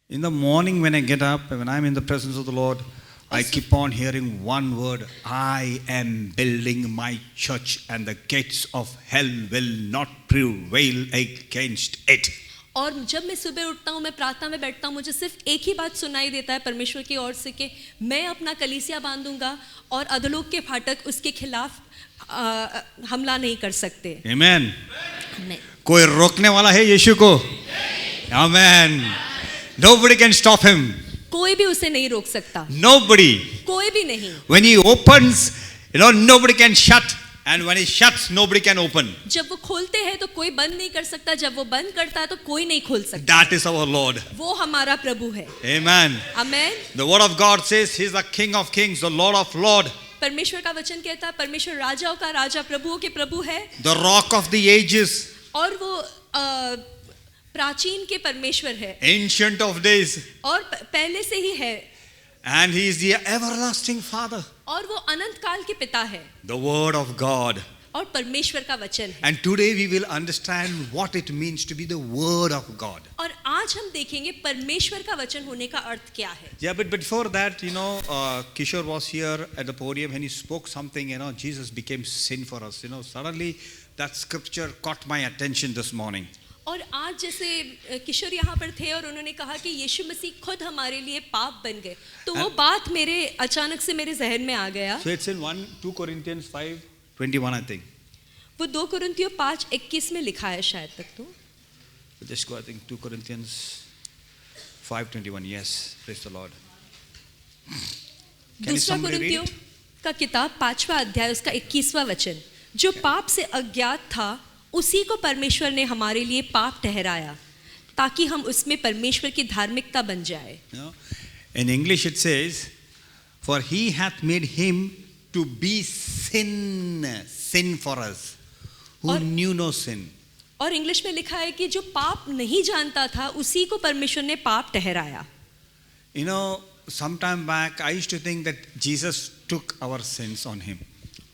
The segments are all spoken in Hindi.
In the morning when I get up, when I'm in the presence of the Lord, I keep on hearing one word, I am building my church and the gates of hell will not prevail against it. और जब मैं सुबह उठता हूँ, मैं प्रार्थना में बैठता हूँ, मुझे सिर्फ एक ही बात सुनाई देता है परमेश्वर की ओर से कि मैं अपना कलीसिया बांधूंगा और अधोलोक के फाटक उसके खिलाफ हमला नहीं कर सकते. Amen. नहीं. कोई रोकने वाला है यीशु को? Amen. Nobody can stop him. कोई भी उसे नहीं रोक सकता. Nobody. कोई भी नहीं. When he opens, nobody can shut. And when he shuts, nobody can open. जब वो खोलते हैं तो कोई बंद नहीं कर सकता, जब वो बंद करता है तो कोई नहीं खोल सकता. That is our Lord. वो हमारा प्रभु है. Amen. Amen. The word of God says He is the King of Kings, the Lord of Lords. परमेश्वर का वचन कहता है परमेश्वर राजाओं का राजा, प्रभुओं के प्रभु है. The Rock of the Ages. और वो प्राचीन के परमेश्वर है. Ancient of Days. और पहले से ही है. And He is the everlasting Father. और वो अनंत काल के पिता है. The Word of God. और परमेश्वर का वचन है. And today we will understand what it means to be the Word of God. और आज हम देखेंगे परमेश्वर का वचन होने का अर्थ क्या है. Yeah, but before that, Kishore was here at the podium and he spoke something, Jesus became sin for us. Suddenly that scripture caught my attention this morning. और आज जैसे किशोर यहाँ पर थे और उन्होंने कहा कि यीशु मसीह खुद हमारे लिए पाप बन गए, तो वो बात मेरे अचानक से मेरे जहन में आ गया. So it's in 2 Corinthians 5:21, I think. वो 2 कुरिन्थियों 5:21 में लिखा है शायद तक. तो just go, I think 2 Corinthians 5:21. Yes, praise the Lord. दूसरा कुरिन्थियों का किताब 5वां अध्याय उसका 21वां वचन. जो पाप से अज्ञात था उसी को परमेश्वर ने हमारे लिए पाप ठहराया ताकि हम उसमें परमेश्वर की धार्मिकता बन जाए. In English it says, for he hath made him to be sin for us who knew no sin. और इंग्लिश में लिखा है कि जो पाप नहीं जानता था उसी को परमेश्वर ने पाप ठहराया. Some time back I used to think that Jesus took our sins on him.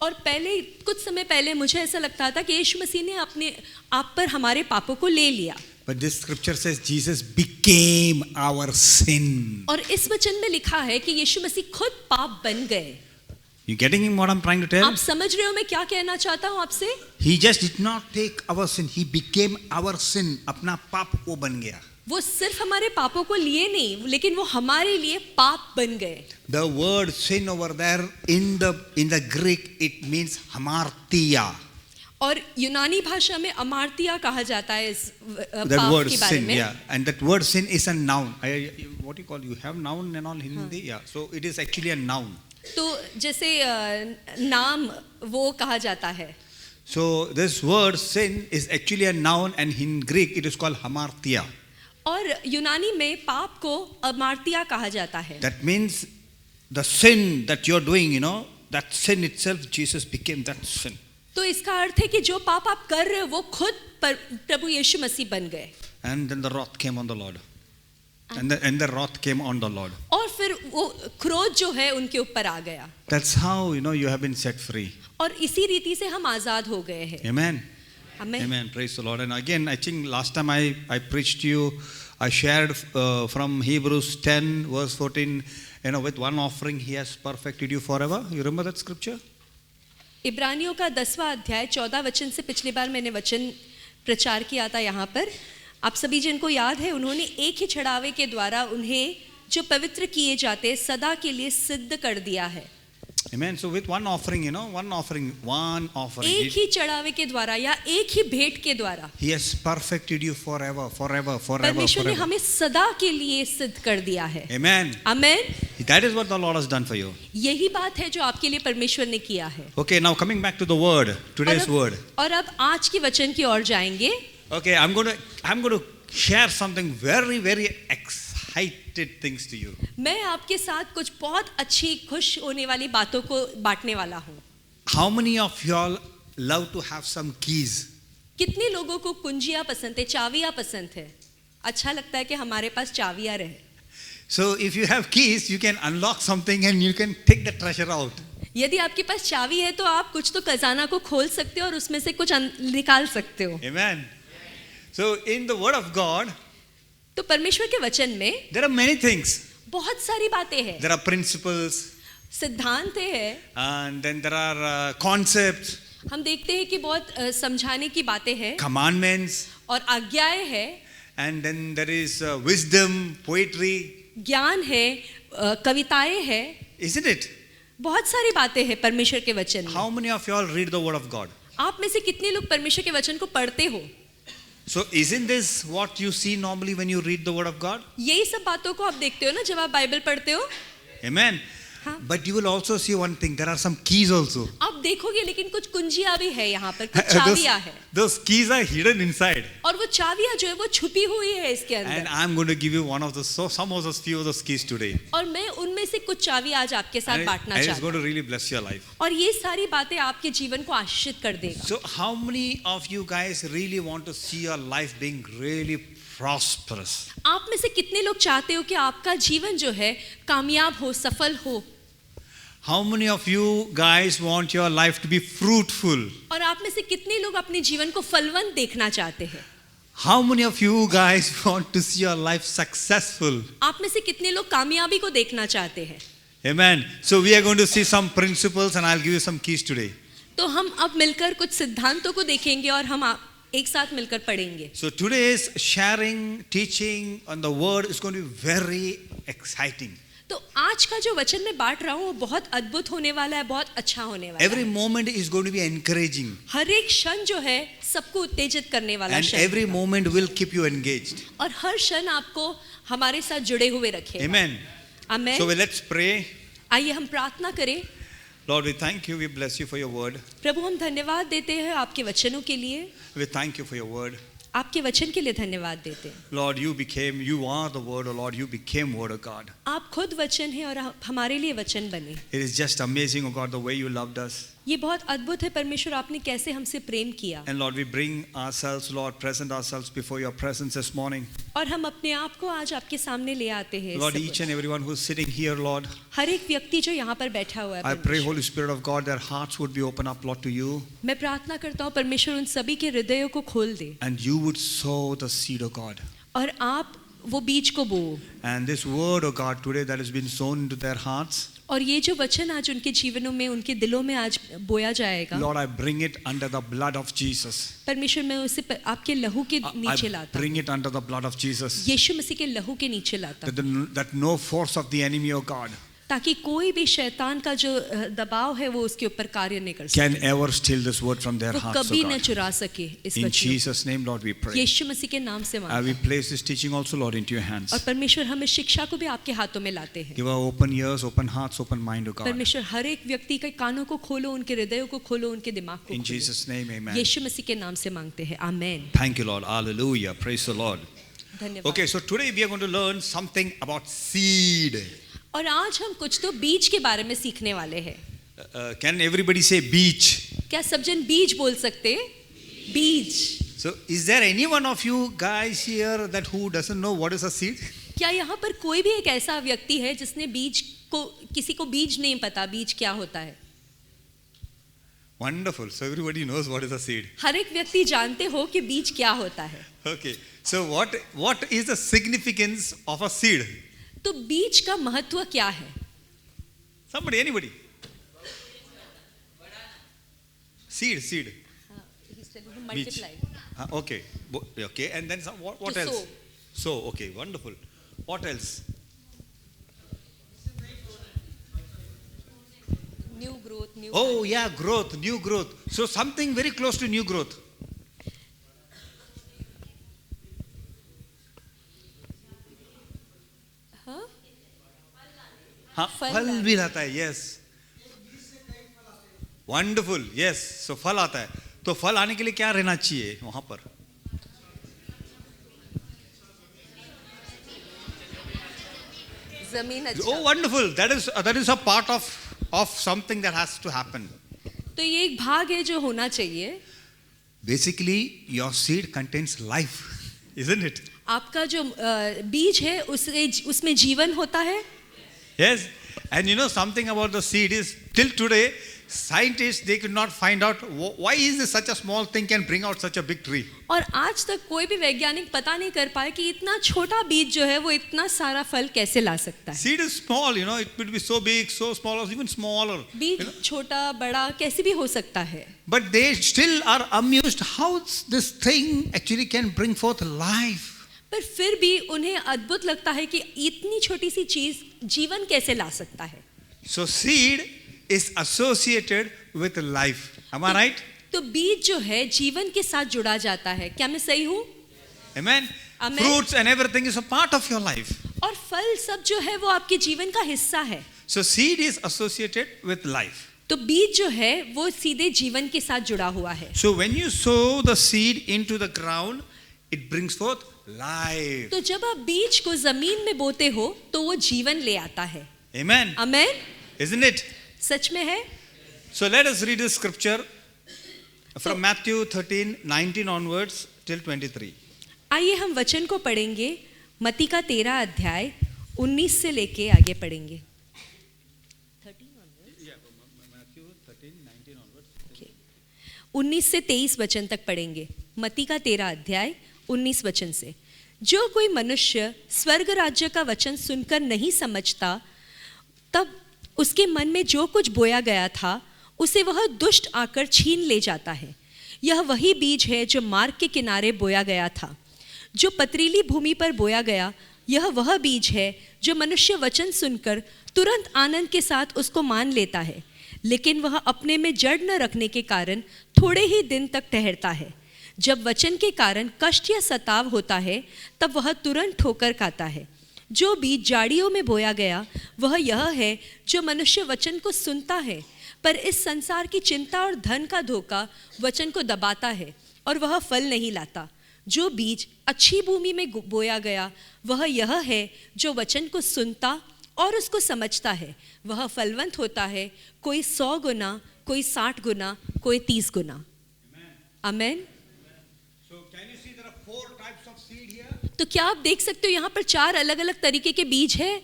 और पहले कुछ समय पहले मुझे ऐसा लगता था कि यीशु मसीह ने अपने आप पर हमारे पापों को ले लिया. But this scripture says Jesus became our sin. और इस वचन में लिखा है कि यीशु मसीह खुद पाप बन गए. You getting what I'm trying to tell? आप समझ रहे हो मैं क्या कहना चाहता हूँ आपसे? He just did not take our sin. He became our sin. अपना पाप वो बन गया. वो सिर्फ हमारे पापों को लिए नहीं, लेकिन वो हमारे लिए पाप बन गए. The word sin over there in the Greek it means hamartia. और यूनानी भाषा में अमार्तिया कहा जाता है इस that पाप word के बारे sin, में. yeah, and that word sin is a noun. What you call, you have noun and all in Hindi, yeah. So it is actually a noun. तो जैसे नाम वो कहा जाता है. So this word sin is actually a noun, and in Greek it is called hamartia. और यूनानी में पाप को अमार्तिया कहा जाता है. That means the sin that you're doing, that sin itself, Jesus became that sin. तो इसका अर्थ है कि जो पाप आप कर रहे हो वो खुद प्रभु यीशु मसीह बन गए. And then the wrath came on the Lord. And the wrath came on the Lord. और फिर वो क्रोध जो है उनके ऊपर आ गया. That's how you have been set free. और इसी रीति से हम आजाद हो गए हैं. Amen. Amen. Amen. Praise the Lord. And again, I think last time I preached to you, I shared from Hebrews 10 verse 14. With one offering He has perfected you forever. You remember that scripture? इब्रानियों का 10वां अध्याय 14 वचन से पिछली बार मैंने वचन प्रचार किया था यहाँ पर. आप सभी जिनको याद है, उन्होंने एक ही चढ़ावे के द्वारा उन्हें जो पवित्र किए जाते सदा के लिए सिद्ध कर दिया है. Amen. So with one offering, one offering. एक ही चढ़ावे के द्वारा या एक ही भेंट के द्वारा He has perfected you forever. परमेश्वर ने हमें सदा के लिए सिद्ध कर दिया है. Amen. Amen. That is what the Lord has done for you. यही बात है जो आपके लिए परमेश्वर ने किया है. Okay, now coming back to the word, today's word. और अब आज के वचन की ओर जाएंगे. Okay, I'm going to share something very, very excited things to you. मैं आपके साथ कुछ बहुत अच्छी खुश होने वाली बातों को बांटने वाला हूँ. How many of y'all love to have some keys? कितने लोगों को कुंजियाँ पसंद है, चाबियाँ पसंद है? अच्छा लगता है कि हमारे पास चाबियाँ रहे. So if you have keys, you can unlock something and you can take the treasure out. यदि आपके पास चाबी है तो आप कुछ तो खजाना को खोल सकते हो और उसमें से कुछ निकाल सकते हो. Amen. So in the word of God, तो परमेश्वर के वचन में there are many things. बहुत सारी बातें हैं, There are principles, सिद्धांत है, and then there are concepts, हम देखते हैं कि बहुत समझाने की बातें हैं commandments, और आज्ञाएं हैं, and then there is wisdom, poetry, ज्ञान है, कविताएं हैं, isn't it? बहुत सारी बातें हैं परमेश्वर के वचन में। How many of you all read the word of God? आप में से कितने लोग परमेश्वर के वचन को पढ़ते हो? So isn't this what you see normally when you read the word of God? यही सब बातों को आप देखते हो ना जब आप बाइबल पढ़ते हो। Amen. हाँ। But you will also see one thing. There are some keys also. आप देखोगे लेकिन कुछ कुंजियां भी है यहाँ पर, कुछ चाबियां है, those keys are hidden inside. और वो चाबियां जो है वो छुपी हुई है इसके And अंदर। I'm going to give you one of those, some of those few of those keys today. और मैं उनमें से कुछ चाबी आज आपके साथ And बांटना it's चाहती going हूँ, to really bless your life. और ये सारी बातें आपके जीवन को आशीषित कर देगा। So how many of you guys really want to see your life being really prosperous? आप में से कितने लोग चाहते हो कि आपका जीवन जो है कामयाब हो, सफल हो? How many of you guys want your life to be fruitful? और आप में से कितने लोग अपने जीवन को फलवंत देखना चाहते हैं? How many of you guys want to see your life successful? आप में से कितने लोग कामयाबी को देखना चाहते हैं? Amen. So we are going to see some principles and I'll give you some keys today. तो हम अब मिलकर कुछ सिद्धांतों को देखेंगे और हम एक साथ मिलकर पढ़ेंगे। So today's sharing, teaching on the word is going to be very exciting. तो आज का जो वचन मैं बांट रहा हूँ वो बहुत अद्भुत होने वाला है, बहुत अच्छा होने वाला Every है। moment is going to be encouraging. हर एक क्षण जो है सबको उत्तेजित करने वाला And क्षण every होगा। moment will keep you engaged. और हर क्षण आपको हमारे साथ जुड़े हुए रखेगा। Amen. Amen. So let's pray. आइए हम प्रार्थना करें। Lord, we thank you. We bless you for your word. प्रभु हम धन्यवाद देते हैं आपके वचनों के लिए, We thank you for your word. आपके वचन के लिए धन्यवाद देते हैं। Lord, you are the word, oh Lord, you became word of God. आप खुद वचन हैं और हमारे लिए वचन बने। It is just amazing, oh God, the way you loved us. ये बहुत अद्भुत है परमेश्वर, आपने कैसे हमसे प्रेम किया। And Lord, we bring ourselves, Lord, present ourselves before your presence this morning. और हम अपने आप को आज आपके सामने ले आते हैं। Lord, each and everyone who's sitting here, Lord, हर एक व्यक्ति जो यहाँ पर बैठा हुआ है, I pray, Holy Spirit of God, their hearts would be open up, Lord, to you. मैं प्रार्थना करता हूँ परमेश्वर उन सभी के हृदयों को खोल दे And you would sow the seed of God. और आप वो बीज को बो। And this word, oh God, today that has been sown into their hearts, और ये जो वचन आज उनके जीवनों में, उनके दिलों में आज बोया जाएगा, Lord, I bring it under the blood of Jesus. परमेश्वर मैं उसे आपके लहू के नीचे I लाता bring हूँ, it under the blood of Jesus. यीशु मसीह के लहू के नीचे लाता हूँ, That no force of the enemy, oh God, ताकि कोई भी शैतान का जो दबाव है वो उसके ऊपर कार्य नहीं कर can सके, ever steal this word from their वो hearts, oh कभी न God. चुरा सके इस In वचन Jesus' name, Lord, we को। pray. यीशु मसीह के नाम से मांगते We हैं। place this teaching also, Lord, into your hands. और परमेश्वर हम इस शिक्षा को भी आपके हाथों में लाते हैं। Give our open ears, open hearts, open mind, oh God. परमेश्वर हर एक व्यक्ति के कानों को खोलो, उनके हृदयों को खोलो, उनके दिमाग को In खोलो। Jesus' name, amen. यीशु मसीह के नाम से मांगते हैं, आमेन। Thank you, Lord. Hallelujah. Praise the Lord. धन्यवाद। Okay, so today we are going to learn something about seed. और आज हम कुछ तो बीज के बारे में सीखने वाले हैं। Can everybody say beach? क्या सब जन बीज बोल सकते हैं? बीज। So, is there any one of you guys here that who doesn't know what is a seed? क्या यहाँ पर कोई भी एक ऐसा व्यक्ति है जिसने बीज को, किसी को बीज नहीं पता बीज क्या होता है? Wonderful. So everybody knows what is a seed. हर एक व्यक्ति जानते हो कि बीज क्या होता है। Okay. So what is the significance of a seed? तो बीज का महत्व क्या है? Somebody, anybody? Seed. Multiply. Okay. Okay. And then what To else? sow. So, okay. Wonderful. What else? New growth, new. Oh, yeah, growth, new growth. So something very close to new growth. हाँ? फल भी लाता है, yes. Wonderful, yes. So फल आता है. तो फल आने के लिए क्या रहना चाहिए वहां पर? जमीन अच्छा। Oh, wonderful. That is a part of something that has to happen. तो ये एक भाग है जो होना चाहिए। Basically, your seed contains life, isn't it? आपका जो बीज है उसमें जीवन होता है। Yes. And you know something about the seed is till today Scientists, they could not find out why is this such a small thing can bring out such a big tree. और आज तक कोई भी वैज्ञानिक पता नहीं कर पाए कि इतना छोटा बीज जो है वो इतना सारा फल कैसे ला सकता है. Seed is small, it could be so big, so small, or even smaller. बीज छोटा बड़ा कैसे भी हो सकता है. But they still are amused how this thing actually can bring forth life. पर फिर भी उन्हें अद्भुत लगता है कि इतनी छोटी सी चीज जीवन कैसे ला सकता है. So seed is associated with life. Am I right? तो बीज जो है जीवन के साथ जुड़ा जाता है. क्या मैं सही हूँ? Amen. Amen. Fruits and everything is a part of your life. और फल सब जो है वो आपके जीवन का हिस्सा है. So seed is associated with life. तो बीज जो है वो सीधे जीवन के साथ जुड़ा हुआ है. So when you sow the seed into the ground, it brings forth life. तो जब आप बीज को जमीन में बोते हो तो वो जीवन ले आता है. Amen. आमेन. Isn't it? सच में है. So let us read this scripture from Matthew 13:19 onwards till 23. आइए हम वचन को पढ़ेंगे. मत्ती का 13 अध्याय 19 से लेके आगे पढ़ेंगे. 19 से 23 वचन तक पढ़ेंगे. मत्ती का 13 अध्याय 19 वचन से. जो कोई मनुष्य स्वर्ग राज्य का वचन सुनकर नहीं समझता, तब उसके मन में जो कुछ बोया गया था उसे वह दुष्ट आकर छीन ले जाता है. यह वही बीज है जो मार्ग के किनारे बोया गया था. जो पथरीली भूमि पर बोया गया, यह वह बीज है जो मनुष्य वचन सुनकर तुरंत आनंद के साथ उसको मान लेता है, लेकिन वह अपने में जड़ न रखने के कारण थोड़े ही दिन तक ठहरता है. जब वचन के कारण कष्ट या सताव होता है, तब वह तुरंत ठोकर खाता है. जो बीज झाड़ियों में बोया गया, वह यह है जो मनुष्य वचन को सुनता है, पर इस संसार की चिंता और धन का धोखा वचन को दबाता है और वह फल नहीं लाता. जो बीज अच्छी भूमि में बोया गया, वह यह है जो वचन को सुनता और उसको समझता है. वह फलवंत होता है, कोई 100 गुना, कोई 60 गुना, कोई 30 गुना. आमेन. तो क्या आप देख सकते हो यहाँ पर 4 अलग अलग तरीके के बीज है.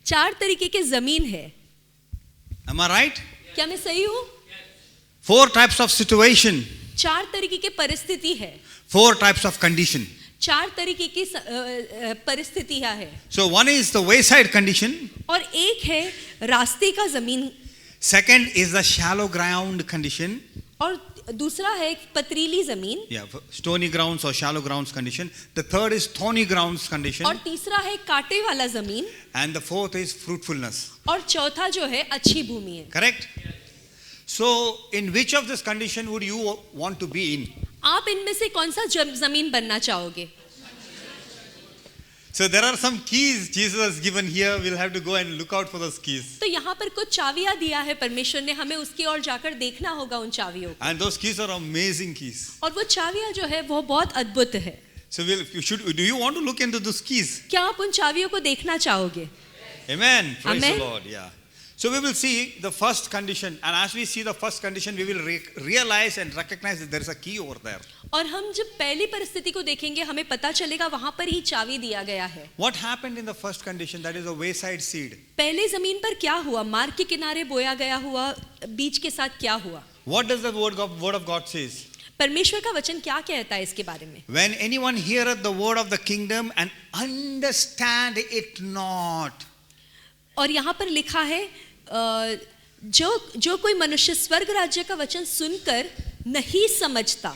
4 तरीके के जमीन है. Am I right? क्या मैं सही हूँ? 4 types of situation. 4 तरीके की परिस्थिति है. 4 types of condition. 4 तरीके की परिस्थितियां है. So one is the wayside condition. और एक है रास्ते का जमीन. Second is the shallow ground condition. और दूसरा है पथरीली जमीन. Yeah, stony grounds or shallow grounds condition. The third is thorny grounds condition. और तीसरा है कांटे वाला जमीन. And the fourth is fruitfulness. और चौथा जो है अच्छी भूमि है. Correct? So in which of this condition would you want to be in? आप इनमें से कौन सा जमीन बनना चाहोगे? So there are some keys Jesus has given here. We'll have to go and look out for those keys. तो यहाँ पर कुछ चाबियां दिया है परमेश्वर ने, हमें उसकी ओर जाकर देखना होगा उन चाबियों को. And those keys are amazing keys. और वो चाबियां जो है वो बहुत अद्भुत है. So do you want to look into those keys? क्या आप उन चाबियों को देखना चाहोगे? Amen. Praise Amen. the Lord. Yeah. So we will see the first condition, and as we see the first condition, we will realize and recognize that there is a key over there. और हम जब पहली परिस्थिति को देखेंगे, हमें पता चलेगा वहां पर ही चाबी दिया गया है. What happened in the first condition? That is a wayside seed. पहले जमीन पर क्या हुआ? मार्ग के किनारे बोया गया हुआ बीज के साथ क्या हुआ? What does the word of God says? परमेश्वर का वचन क्या कहता है इसके बारे में? When anyone heareth the word of the kingdom and understand it not. और यहाँ पर लिखा है जो कोई मनुष्य स्वर्ग राज्य का वचन सुनकर नहीं समझता.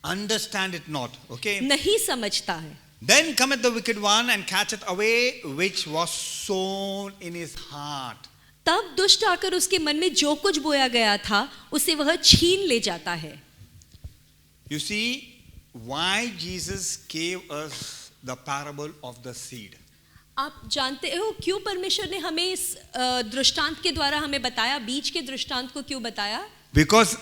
Understand it not. Okay. नहीं समझता है. Then cometh the wicked one and catcheth away which was sown in his heart. तब दुष्ट आकर उसके मन में जो कुछ बोया गया था उसे वह छीन ले जाता है. You see why Jesus gave us the parable of the seed. आप जानते हो क्यों परमेश्वर ने हमें इस दृष्टांत के द्वारा हमें बताया, बीज के दृष्टांत को क्यों बताया? Because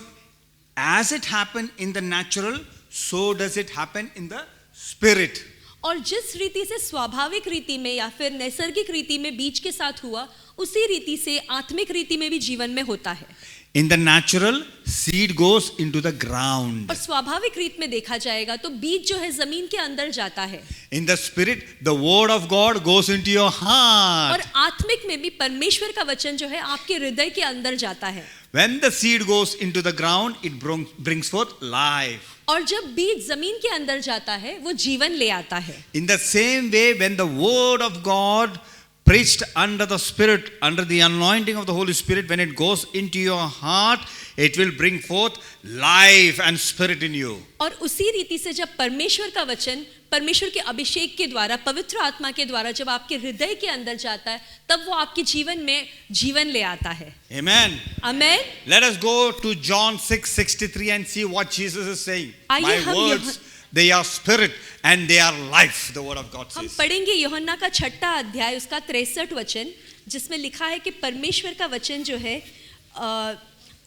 as it happened in the natural, so does it happen in the spirit. और जिस रीति से स्वाभाविक रीति में या फिर नैसर्गिक रीति में बीज के साथ हुआ, उसी रीति से आत्मिक रीति में भी जीवन में होता है. In the natural, seed goes into the ground. और स्वाभाविक रीत में देखा जाएगा तो बीज जो है जमीन के अंदर जाता है। In the spirit, the word of God goes into your heart. और आत्मिक में भी परमेश्वर का वचन जो है आपके हृदय के अंदर जाता है। When the seed goes into the ground, it brings forth life. और जब बीज जमीन के अंदर जाता है वो जीवन ले आता है। In the same way, when the word of God preached under the Spirit, under the anointing of the Holy Spirit, when it goes into your heart, it will bring forth life and spirit in you. और उसी रीति से जब परमेश्वर का वचन परमेश्वर के अभिषेक के द्वारा, पवित्र आत्मा के द्वारा जब आपके हृदय के अंदर जाता है, तब वो आपके जीवन में जीवन ले आता है। Amen. Amen. Let us go to John 6:63 and see what Jesus is saying. आइए My हम words, they are spirit and they are life, the word of God हम says. पढ़ेंगे यूहन्ना का 6 अध्याय उसका 63 वचन, जिसमें लिखा है कि परमेश्वर का वचन जो है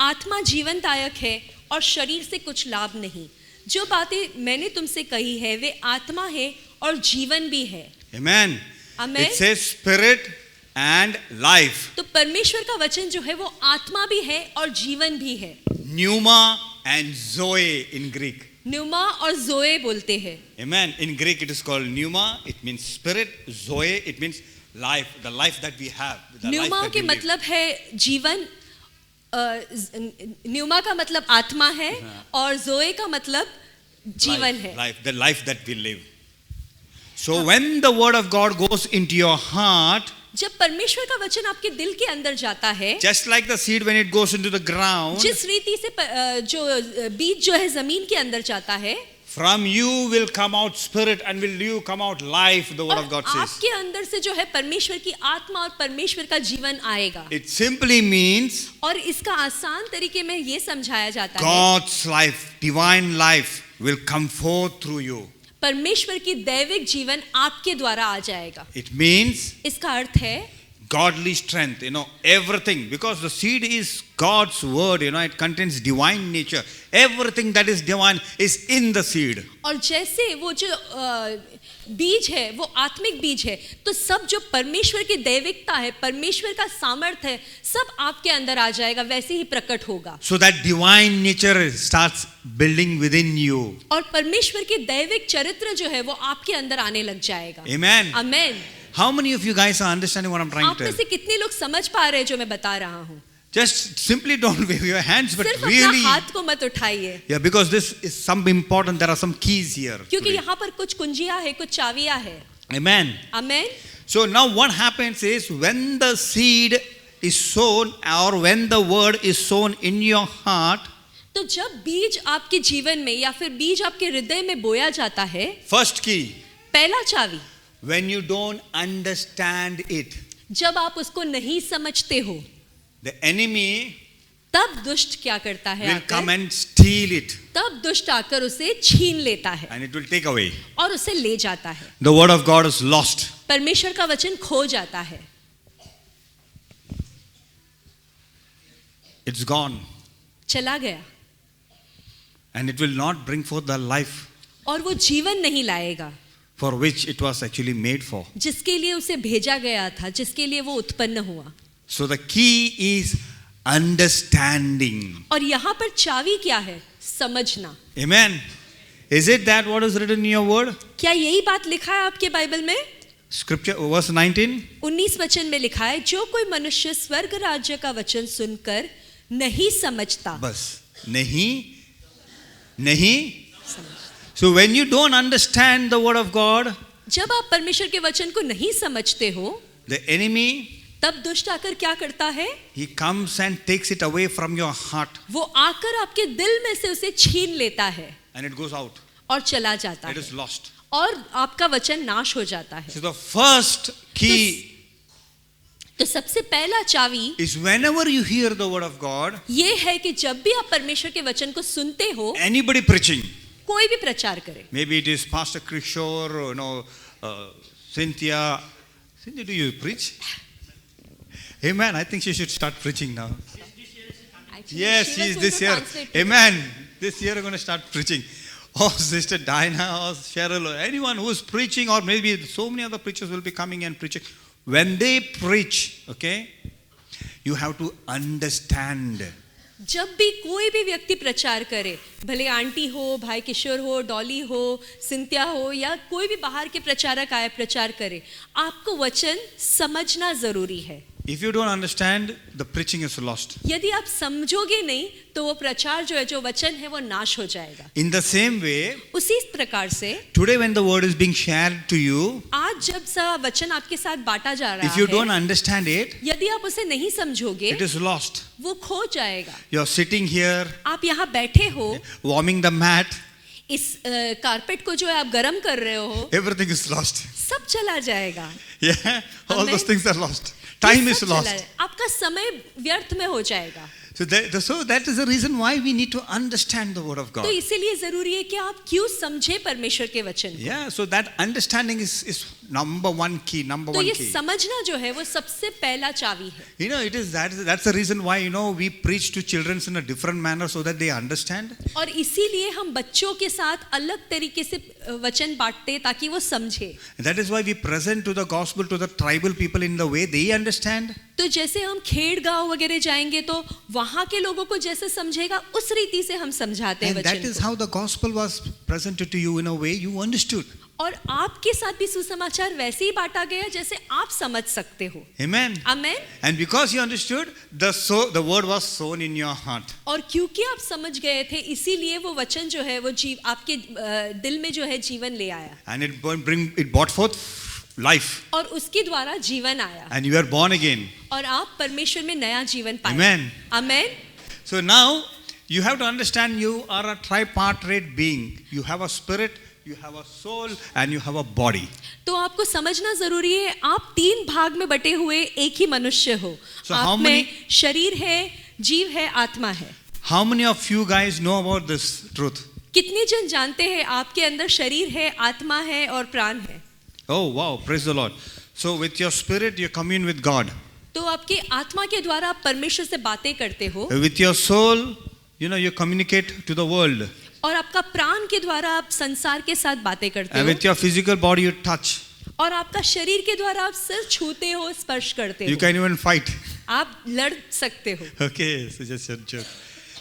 आत्मा जीवनदायक है और शरीर से कुछ लाभ नहीं। जो बातें मैंने तुमसे कही है वे आत्मा है और जीवन भी है। Amen. Amen. It says spirit and life. तो परमेश्वर का वचन जो है वो आत्मा भी है और जीवन भी है। Pneuma and zoe in Greek. Pneuma और जोए बोलते हैं। Amen. In Greek it is called pneuma. It means spirit. Zoe, it means life. The life that we have. The life pneuma that के we live. मतलब है जीवन, न्यूमा का मतलब आत्मा है और जोए का मतलब जीवन है। Life, the life that we live. So when the word of God goes into your heart, जब परमेश्वर का वचन आपके दिल के अंदर जाता है, just like the seed when it goes into the ground, जिस रीति से जो बीज जो है जमीन के अंदर जाता है, from you will come out spirit and will you come out life, the word of God और says. आपके अंदर से जो है परमेश्वर की आत्मा और परमेश्वर का जीवन आएगा। It simply means और इसका आसान तरीके में ये समझाया जाता है, God's life, divine life will come forth through you. परमेश्वर की दैविक जीवन आपके द्वारा आ जाएगा। It means इसका अर्थ है godly strength, everything, because the seed is God's word, it contains divine nature. Everything that is divine is in the seed. और जैसे वो जो बीज है वो आत्मिक बीज है, तो सब जो परमेश्वर की दैविकता है, परमेश्वर का सामर्थ्य है, सब आपके अंदर आ जाएगा, वैसे ही प्रकट होगा। So that divine nature starts building within you. और परमेश्वर की दैविक चरित्र जो है वो आपके अंदर आने लग जाएगा। Amen. Amen. How many of you guys are understanding what I'm trying आप to में tell? से कितने लोग समझ पा रहे हैं जो मैं बता रहा हूँ? Just simply don't wave your hands, but सिर्फ अपना really, हाथ को मत उठाइए, yeah, because this is some important. There are some keys here. क्योंकि today. यहाँ पर कुछ कुंजियां है, कुछ चाबियां है। Amen. Amen. So now what happens is when the seed is sown or when the word is sown in your heart, तो जब बीज आपके जीवन में या फिर बीज आपके हृदय में बोया जाता है, first key, पहला चाबी, when you don't understand it, जब आप उसको नहीं समझते हो, the enemy तब दुष्ट क्या करता है will come आकर? and steal it तब दुष्ट आकर उसे छीन लेता है and it will take away. और उसे ले जाता है। The word of God is lost. परमेश्वर का वचन खो जाता है, It's gone. चला गया, And it will not bring forth the life और वो जीवन नहीं लाएगा for which it was actually made for. जिसके लिए उसे भेजा गया था, जिसके लिए वो उत्पन्न हुआ। So the key is understanding. और यहाँ पर चाबी क्या है? समझना। Amen. Is it that what is written in your word? क्या यही बात लिखा है आपके बाइबल में? Scripture, verse 19. 19 वचन में लिखा है, जो कोई मनुष्य स्वर्ग राज्य का वचन सुनकर नहीं समझता। बस नहीं. So when you don't understand the word of God, जब आप परमेश्वर के वचन को नहीं समझते हो, the enemy, तब दुष्ट आकर क्या करता है? he comes and takes it away from your heart वो आकर आपके दिल में से उसे छीन लेता है and it goes out. और चला जाता It है is lost. और आपका वचन नाश हो जाता है। So the first key तो सबसे पहला चाबी is whenever you hear the word of God, ये है कि जब भी आप परमेश्वर के वचन को सुनते हो, anybody preaching, कोई भी प्रचार करे, maybe it is Pastor Kishore, Cynthia, do you preach? Amen. I think she should start preaching now. Actually, Yes, she she was is this going year. to translate to me. Amen. This year I'm going to start preaching. Oh, Sister Dinah or Cheryl or anyone who is preaching, or maybe so many other preachers will be coming and preaching. When they preach, okay, you have to understand. जब भी कोई भी व्यक्ति प्रचार करे, भले आंटी हो, भाई किशोर हो, डॉली हो, सिंथिया हो, या कोई भी बाहर के प्रचारक आए प्रचार करे, आपको वचन समझना जरूरी है. If you don't understand, the preaching is lost. यदि आप समझोगे नहीं तो वो प्रचार जो है, जो वचन है, वो नाश हो जाएगा. In the same way, उसी प्रकार से today when the word is being shared to you, आज जब सा वचन आपके साथ बांटा जा रहा if you don't है, understand it, यदि आप उसे नहीं समझोगे, it is lost. वो खो जाएगा. You are sitting here, आप यहाँ बैठे हो, warming the mat, इस कारपेट को जो है आप गरम कर रहे हो, everything is lost. सब चला जाएगा. Yeah, all Amen. those things are lost. ये Time सब is चला lost. जाए. आपका समय व्यर्थ में हो जाएगा. So that is the reason why we need to understand the word of God. तो इसीलिए जरूरी है कि आप क्यों समझे परमेश्वर के वचन को. Yeah, so that understanding is number one key. तो ये समझना जो है वो सबसे पहला चावी है. You know, that's the reason why, you know, we preach to children in a different manner so that they understand. और इसीलिए हम बच्चों के साथ अलग तरीके से वचन बांटते हैं ताकि वो समझे. That is why we present to the gospel to the tribal people in the way they understand. तो जैसे हम खेड़ गांव वगैरह जाएंगे तो वहां के लोगों को जैसे समझेगा उस रीति से हम समझाते हैं And that वचन is को. how the gospel was presented to you in a way you understood. और आपके साथ भी सुसमाचार वैसे ही बांटा गया जैसे आप समझ सकते हो. Amen. Amen. And because you understood, the word was sown in your heart. और क्योंकि आप समझ गए थे इसीलिए वो वचन जो है वो आपके दिल में जो है जीवन ले आया. And it brought forth life. और उसके द्वारा जीवन आया. And you are born again. और आप परमेश्वर में नया जीवन पाए. Amen. Amen. So now you have to understand you are a tripartite being. You have a spirit, you have a soul, and you have a body. तो आपको समझना जरूरी है आप 3 भाग में बटे हुए एक ही मनुष्य हो. So how आप में many- शरीर है, जीव है, आत्मा है. How many of you guys know about this truth? कितने जन जानते हैं आपके अंदर शरीर है, आत्मा है और प्राण है. Oh wow, praise the Lord. So with your spirit you commune with God. तो आपके आत्मा के द्वारा आप परमेश्वर से बातें करते हो. With your soul, you know, you communicate to the world. और आपका प्राण के द्वारा आप संसार के साथ बातें करते And हो. with your physical body you touch. और आपका शरीर के द्वारा आप सिर छूते हो, स्पर्श करते You हो. can even fight. आप लड़ सकते हो. Okay, so just a joke.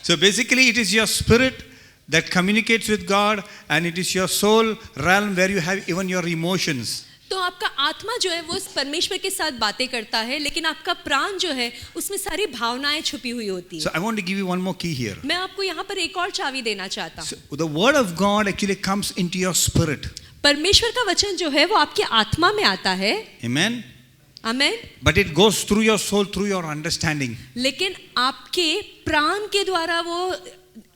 So basically it is your spirit that communicates with God, and it is your soul realm where you have even your emotions. तो आपका आत्मा जो है वो परमेश्वर के साथ बातें करता है, लेकिन आपका प्राण जो है उसमें सारी भावनाएं छुपी हुई होती So है. I want to give you one more key here. मैं आपको यहाँ पर एक और चाबी देना चाहता हूँ. So the word of God actually comes into your spirit. परमेश्वर का वचन जो है वो आपकी आत्मा में आता है. Amen. Amen. But it goes through your soul, through your understanding. लेकिन आपके प्राण के द्वारा वो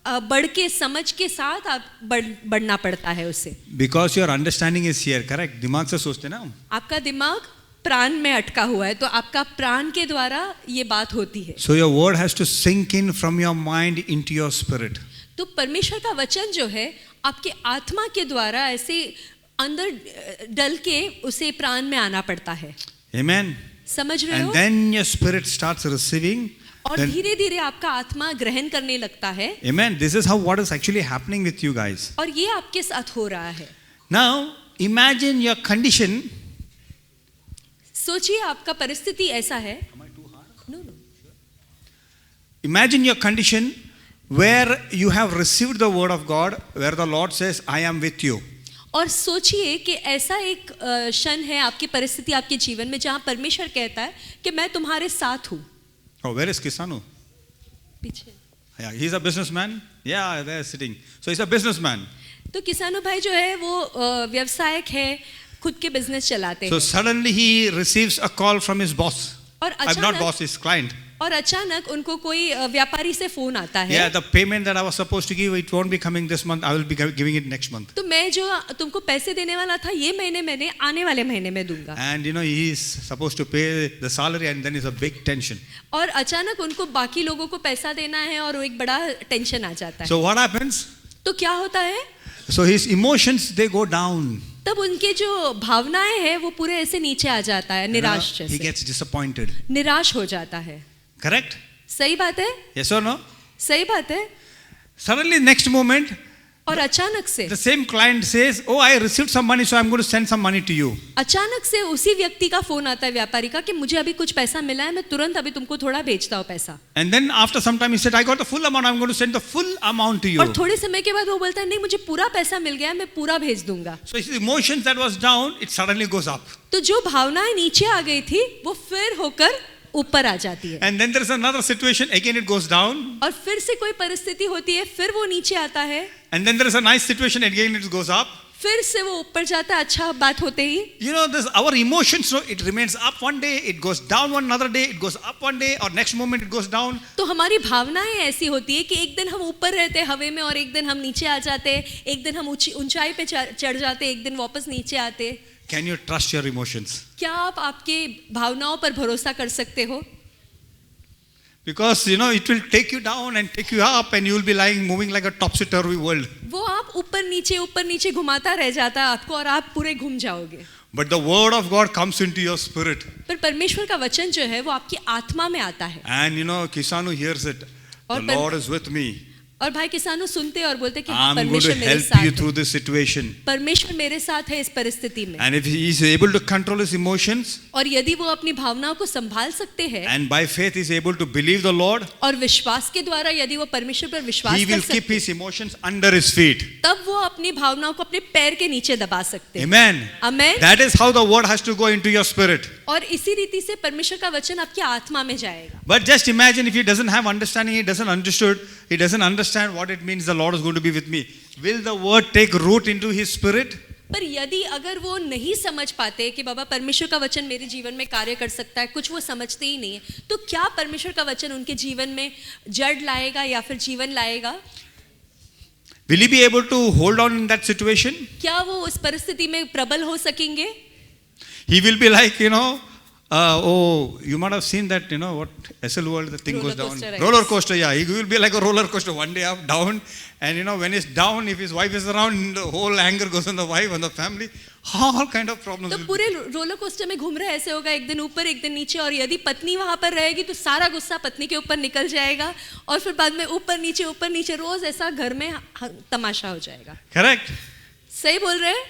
बढ़ के समझ के साथ आप बढ़ना पड़ता है उससे. Because your understanding is here, correct? दिमाग से सोचते ना. आपका दिमाग प्राण में अटका हुआ है, तो आपका प्राण के द्वारा ये बात होती है. So your word has to sink in from your mind into your spirit. तो परमेश्वर का वचन जो है आपके आत्मा के द्वारा ऐसे अंदर डल के उसे प्राण में आना पड़ता है. Amen. समझ रहे And हो? then your spirit starts receiving. और Then, धीरे धीरे आपका आत्मा ग्रहण करने लगता है. amen. This is how what is actually happening with you guys. और ये आपके साथ हो रहा है. Now imagine your condition. सोचिए आपका परिस्थिति ऐसा है. No, no. Imagine your condition where you have received the word of God, where the Lord says, "I am with you." और सोचिए कि ऐसा एक क्षण है आपकी परिस्थिति आपके जीवन में जहां परमेश्वर कहता है कि मैं तुम्हारे साथ हूं. Oh, where is Kisanu? पीछे. Yeah, he's a businessman. Yeah, they're sitting. So he's a businessman. तो किसानो भाई जो है वो व्यवसायक है, खुद के बिजनेस चलाते So हैं. suddenly he receives a call from his boss. और I'm not boss, his client. और अचानक उनको कोई व्यापारी से फोन आता है. Yeah, the payment that I was supposed to give, it won't be coming this month. I will be giving it next month. तो मैं जो तुमको पैसे देने वाला था ये महीने मैंने आने वाले महीने में दूंगा. And you know, he is supposed to pay the salary, and then it's a big tension. और अचानक उनको बाकी लोगों को पैसा देना है और एक बड़ा टेंशन आ जाता है. So what happens? तो क्या होता है? So his emotions, they go down. तब उनके जो भावनाएं हैं वो पूरे ऐसे नीचे आ जाता है, You know, निराश he जैसे. gets disappointed. निराश हो जाता है. Correct? सही बात है. Yes or no? सही बात है. Suddenly, next moment, और अचानक से the same client says, "Oh, I received some money, so I'm going to send some money to you." अचानक से उसी व्यक्ति का फोन आता है व्यापारी का कि मुझे अभी कुछ पैसा मिला है, मैं तुरंत अभी तुमको थोड़ा भेजता हूँ पैसा. And then after some time he said, "I got the full amount. I'm going to send the full amount to you." और थोड़े समय के बाद वो बोलता है नहीं मुझे पूरा पैसा मिल गया, मैं पूरा भेज दूंगा. So the emotions that was down, it suddenly goes up. तो जो भावनाएं नीचे आ गई थी वो फिर होकर ऊपर आ जाती है. And then there is another situation, again it goes down. और फिर से कोई परिस्थिति होती है, फिर वो नीचे आता है. And then there is a nice situation, again it goes up. फिर से वो ऊपर जाता है, अच्छा बात होते ही. You know, this our emotions, no, it remains up one day, it goes down one another day, it goes up one day, or next moment it goes down. तो हमारी भावनाएं ऐसी होती है कि एक दिन हम ऊपर रहते हैं हवा में और एक दिन हम नीचे आ जाते हैं, एक दिन हम ऊंचाई पे चढ़ जाते हैं, एक दिन वापस नीचे आते. Can you trust your emotions? क्या आप आपके भावनाओं पर भरोसा कर सकते हो? Because you know it will take you down and take you up, and you will be moving like a topsy-turvy world. वो आप ऊपर नीचे घुमाता रह जाता है आपको और आप पूरे घूम जाओगे. But the word of God comes into your spirit. पर परमेश्वर का वचन जो है वो आपकी आत्मा में आता है. And you know, Kisanu hears it. और The Lord is with me. और भाई किसानों सुनते और बोलते कि I'm going to परमेश्वर मेरे help साथ you है. through this situation. परमेश्वर मेरे साथ है इस परिस्थिति में. And if he is able to control his emotions, और यदि वो अपनी भावनाओं को संभाल सकते हैं and by faith is able to believe the Lord, और विश्वास के द्वारा यदि वो परमेश्वर पर विश्वास he कर will keep सकते his emotions under his feet. तब वो अपनी भावनाओं को अपने पैर के नीचे दबा सकते हैं. Amen. Amen. That is how the word has to go into your spirit. और इसी रीति से परमेश्वर का वचन आपकी आत्मा में जाएगा. But just imagine if he doesn't have understanding, he doesn't understand what it means the Lord is going to be with me. Will the word take root into his spirit? पर यदि अगर वो नहीं समझ पाते कि बाबा परमेश्वर का वचन मेरे जीवन में कार्य कर सकता है, कुछ वो समझते ही नहीं है, तो क्या परमेश्वर का वचन उनके जीवन में जड़ लाएगा या फिर जीवन लाएगा? Will he be able to hold on in that situation? क्या वो उस परिस्थिति में प्रबल हो सकेंगे? He will be like, oh, you might have seen that, what SL World, the thing Roller goes down. coaster, I Roller guess. coaster, yeah. He will be like a roller coaster, one day up, down. And when he's down, if his wife is around, the whole anger goes on the wife and the family. All kind of problems. तो will पूरे रोलर कोस्टर में घूम रहे ऐसे होगा, एक दिन ऊपर एक दिन नीचे, और यदि पत्नी वहां पर रहेगी तो सारा गुस्सा पत्नी के ऊपर निकल जाएगा और फिर बाद में ऊपर नीचे रोज ऐसा घर में तमाशा हो जाएगा. Correct? सही बोल रहे हैं?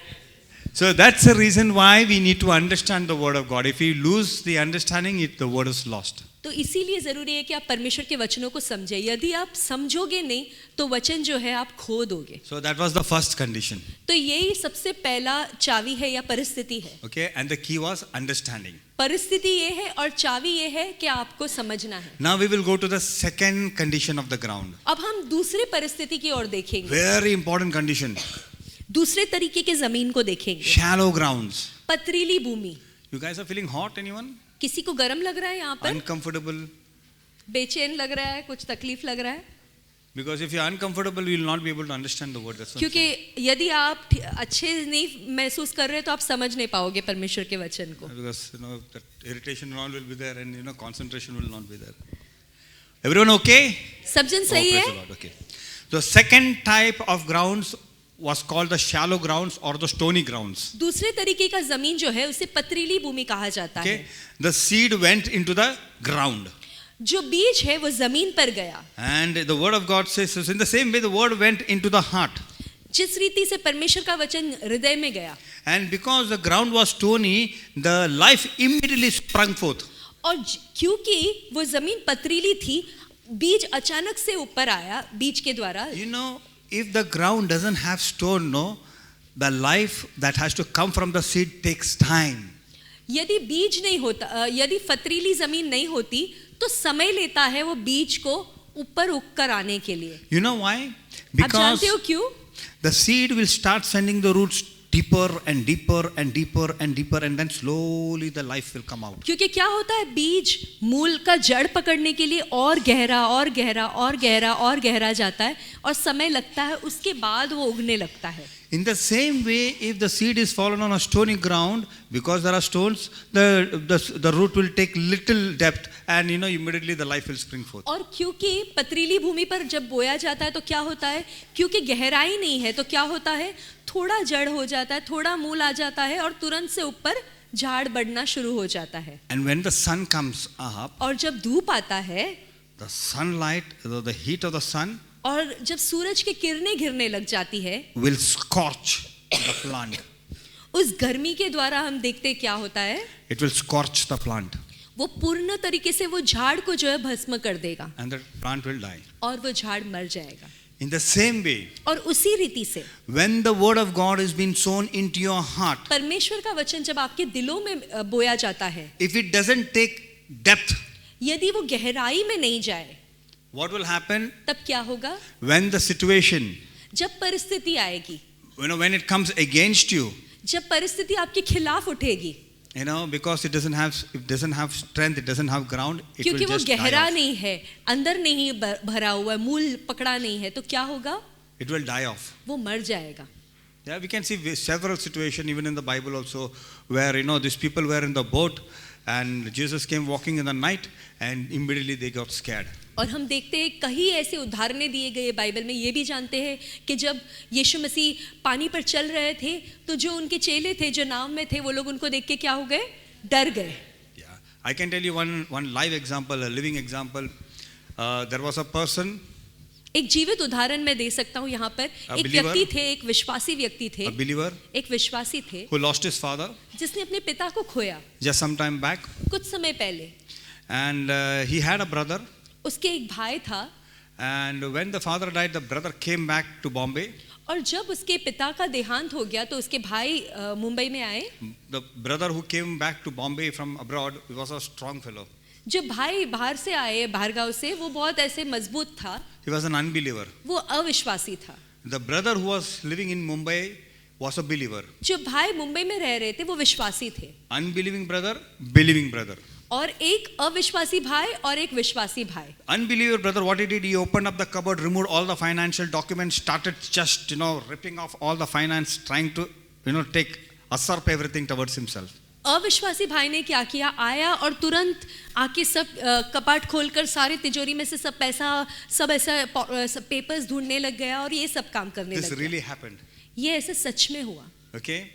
So that's the reason why we need to understand the word of God. If we lose the understanding, the word is lost. तो इसीलिए जरूरी है कि आप परमेश्वर के वचनों को समझें. यदि आप समझोगे नहीं तो वचन जो है आप खो दोगे. So that was the first condition. तो यही सबसे पहला चावी है या परिस्थिति है. Okay, and the key was understanding. परिस्थिति ये है और चावी ये है कि आपको समझना है. Now we will go to the second condition of the ground. अब हम दूसरी परिस्थिति की ओर देखेंगे. Very important condition. दूसरे तरीके के जमीन को देखेंगे. Shallow grounds. पथरीली भूमि. You guys are feeling hot, anyone? किसी को गर्म लग रहा है यहाँ पर? Uncomfortable? बेचैन लग रहा है, कुछ तकलीफ लग रहा है? Because if you are uncomfortable, you will not be able to understand the word. That's what I'm क्योंकि saying. यदि आप अच्छे नहीं महसूस कर रहे तो आप समझ नहीं पाओगे परमेश्वर के वचन को. Because that irritation and all will be there, and concentration will not be there. Everyone okay? सब जन सही praise है? the Lord. Okay. The second type of grounds was called the shallow grounds or the stony grounds. दूसरे तरीके का जमीन जो है उसे पथरीली भूमि कहा जाता Okay, है. the seed went into the ground, जो बीज है वो जमीन पर गया. and the word of God says, so in the same way, the word went into the heart, जिस रीति से परमेश्वर का वचन हृदय में गया and because the ground was stony, the life immediately sprung forth. और क्योंकि वो जमीन पथरीली थी, बीज अचानक से ऊपर आया बीज के द्वारा. If the ground doesn't have stone, the life that has to come from the seed takes time. यदि बीज नहीं होता, यदि पथरीली जमीन नहीं होती तो समय लेता है वो बीज को ऊपर उगकर आने के लिए. You know why? आप Because जानते हो क्यों? the seed will start sending the roots deeper and deeper and deeper and deeper, and then slowly the life will come out. क्योंकि क्या होता है, बीज मूल का जड़ पकड़ने के लिए और गहरा और गहरा और गहरा और गहरा जाता है और समय लगता है, उसके बाद वो उगने लगता है. In the same way, if the seed is fallen on a stony ground, because there are stones, the root will take little depth, and immediately the life will spring forth. और क्योंकि पथरीली भूमि पर जब बोया जाता है तो क्या होता है, क्योंकि गहराई नहीं है तो क्या होता है, थोड़ा जड़ हो जाता है, थोड़ा मूल आ जाता है और तुरंत से ऊपर झाड़ बढ़ना शुरू हो जाता है. And when the sun comes up, और जब धूप आता है, the sunlight, the heat of the sun और जब सूरज की किरणें गिरने लग जाती है, will scorch the plant. उस गर्मी के द्वारा हम देखते क्या होता है, It will scorch the plant वो पूर्ण तरीके से वो झाड़ को जो है भस्म कर देगा and the plant will die. और वो झाड़ मर जाएगा। In the same way, और उसी रीति से when the word of God is being sown into your heart, परमेश्वर का वचन जब आपके दिलों में बोया जाता है, if it doesn't take depth, यदि वो गहराई में नहीं जाए, what will happen? तब क्या होगा? When the situation, जब परिस्थिति आएगी, when it comes against you, जब परिस्थिति आपके खिलाफ उठेगी, because it doesn't have strength, it doesn't have ground, it will क्योंकि वो just die गहरा off. नहीं है, अंदर नहीं भरा हुआ है, मूल पकड़ा नहीं है, तो क्या होगा? It will die off. वो मर जाएगा। Yeah, we can see several situations even in the Bible also where these people were in the boat and Jesus came walking in the night and immediately they got scared. और हम देखते हैं कई ऐसे उदाहरणें दिए गए बाइबल में, ये भी जानते हैं कि जब यीशु मसीह पानी पर चल रहे थे तो जो उनके चेले थे जो नाव में थे वो लोग उनको देख के क्या हो गए? डर गए। Yeah, I can tell you one live example, a living example. There was a person, एक जीवित उदाहरण मैं दे सकता हूँ यहाँ पर। एक व्यक्ति थे, एक विश्वासी व्यक्ति थे, a believer, एक विश्वासी थे who lost his father जिसने अपने पिता को खोया just some time back, कुछ समय पहले। and he had a brother, उसके एक भाई था, and when the father died, the brother came back to Bombay. और जब उसके पिता का देहांत हो गया तो उसके भाई मुंबई में आए। The brother who came back to Bombay from abroad was a strong fellow. जो भाई बाहर से आए, बाहर गांव से, वो बहुत ऐसे मजबूत था, He was an unbeliever. वो अविश्वासी था। The brother who was living in Mumbai was a believer. जो भाई मुंबई में रह रहे थे वो विश्वासी थे, Unbelieving brother, believing brother. और एक अविश्वासी भाई और एक विश्वासी भाई। Unbeliever brother, what he did, he opened up the cupboard, removed all the financial documents, started just ripping off all the finance, trying to take usurp everything towards himself. अविश्वासी भाई ने क्या किया? आया और तुरंत आके सब कपाट खोलकर सारे तिजोरी में से सब पैसा, सब ऐसा पेपर्स ढूंढने लग गया और ये सब काम करने This लग गया। really happened. ये ऐसे सच में हुआ। Okay,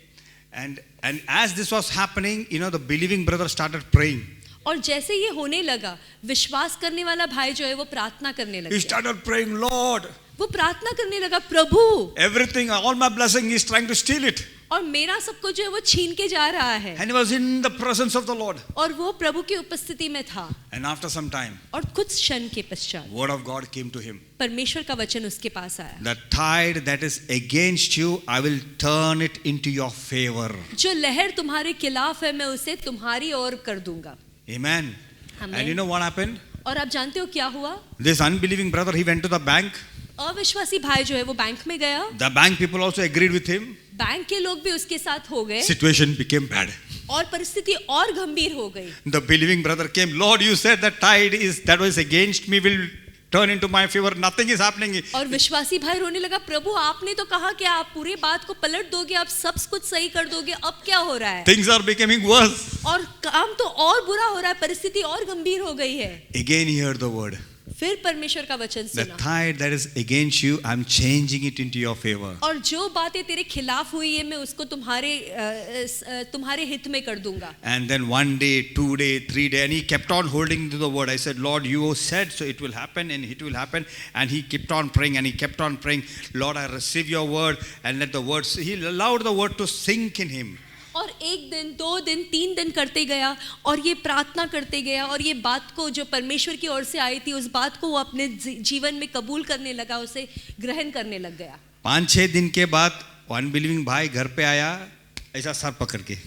and as this was happening, the believing brother started praying. और जैसे ये होने लगा, विश्वास करने वाला भाई जो है वो प्रार्थना करने लग He गया। started praying, Lord, वो प्रार्थना करने लगा, प्रभु, everything, all my blessing, he's trying to steal it. और मेरा सब कुछ जो है वो छीन के जा रहा है। And he was in the presence of the Lord. और वो प्रभु की उपस्थिति में था। And after some time, और कुछ क्षण के पश्चात word of God came to him. परमेश्वर का वचन उसके पास आया। The tide that is against you, I will turn it into your favor. जो लहर तुम्हारे खिलाफ है मैं उसे तुम्हारी ओर कर दूंगा। Amen. Amen. And you know what happened? और आप जानते हो क्या हुआ? This unbelieving brother, he went to the bank. अविश्वासी भाई जो है वो बैंक में गया। The bank people also agreed with him. Bank के लोग भी उसके साथ हो गए Situation became bad. और परिस्थिति और गंभीर हो गई। The believing brother came, Lord, you said the tide that was against me will turn into my favor. Nothing is happening. और विश्वासी भाई रोने लगा, प्रभु आपने तो कहा कि आप पूरी बात को पलट दोगे, आप सब कुछ सही कर दोगे, अब क्या हो रहा है? Things are becoming worse. और काम तो और बुरा हो रहा है, परिस्थिति और गंभीर हो गई है। Again he heard the word. फिर परमेश्वर का वचन The सुना, tide that is against you, I'm changing it into your favor. और जो बातें तेरे खिलाफ हुई है मैं उसको तुम्हारे हित में कर दूंगा। And then 1 day, 2 day, 3 day, and he kept on holding to the word. I said, Lord, you said, so it will happen, and it will happen. And he kept on praying, and he kept on praying, Lord, I receive your word, and let the words, he allowed the word to sink in him. और एक दिन, 2 दिन, 3 दिन करते गया और ये प्रार्थना करते गया और ये बात को जो परमेश्वर की ओर से आई थी उस बात को वो अपने जीवन में कबूल करने लगा, उसे ग्रहण करने लग गया। 5-6 दिन के बाद अनबिलीविंग भाई घर पे आया ऐसा सर पकड़ के।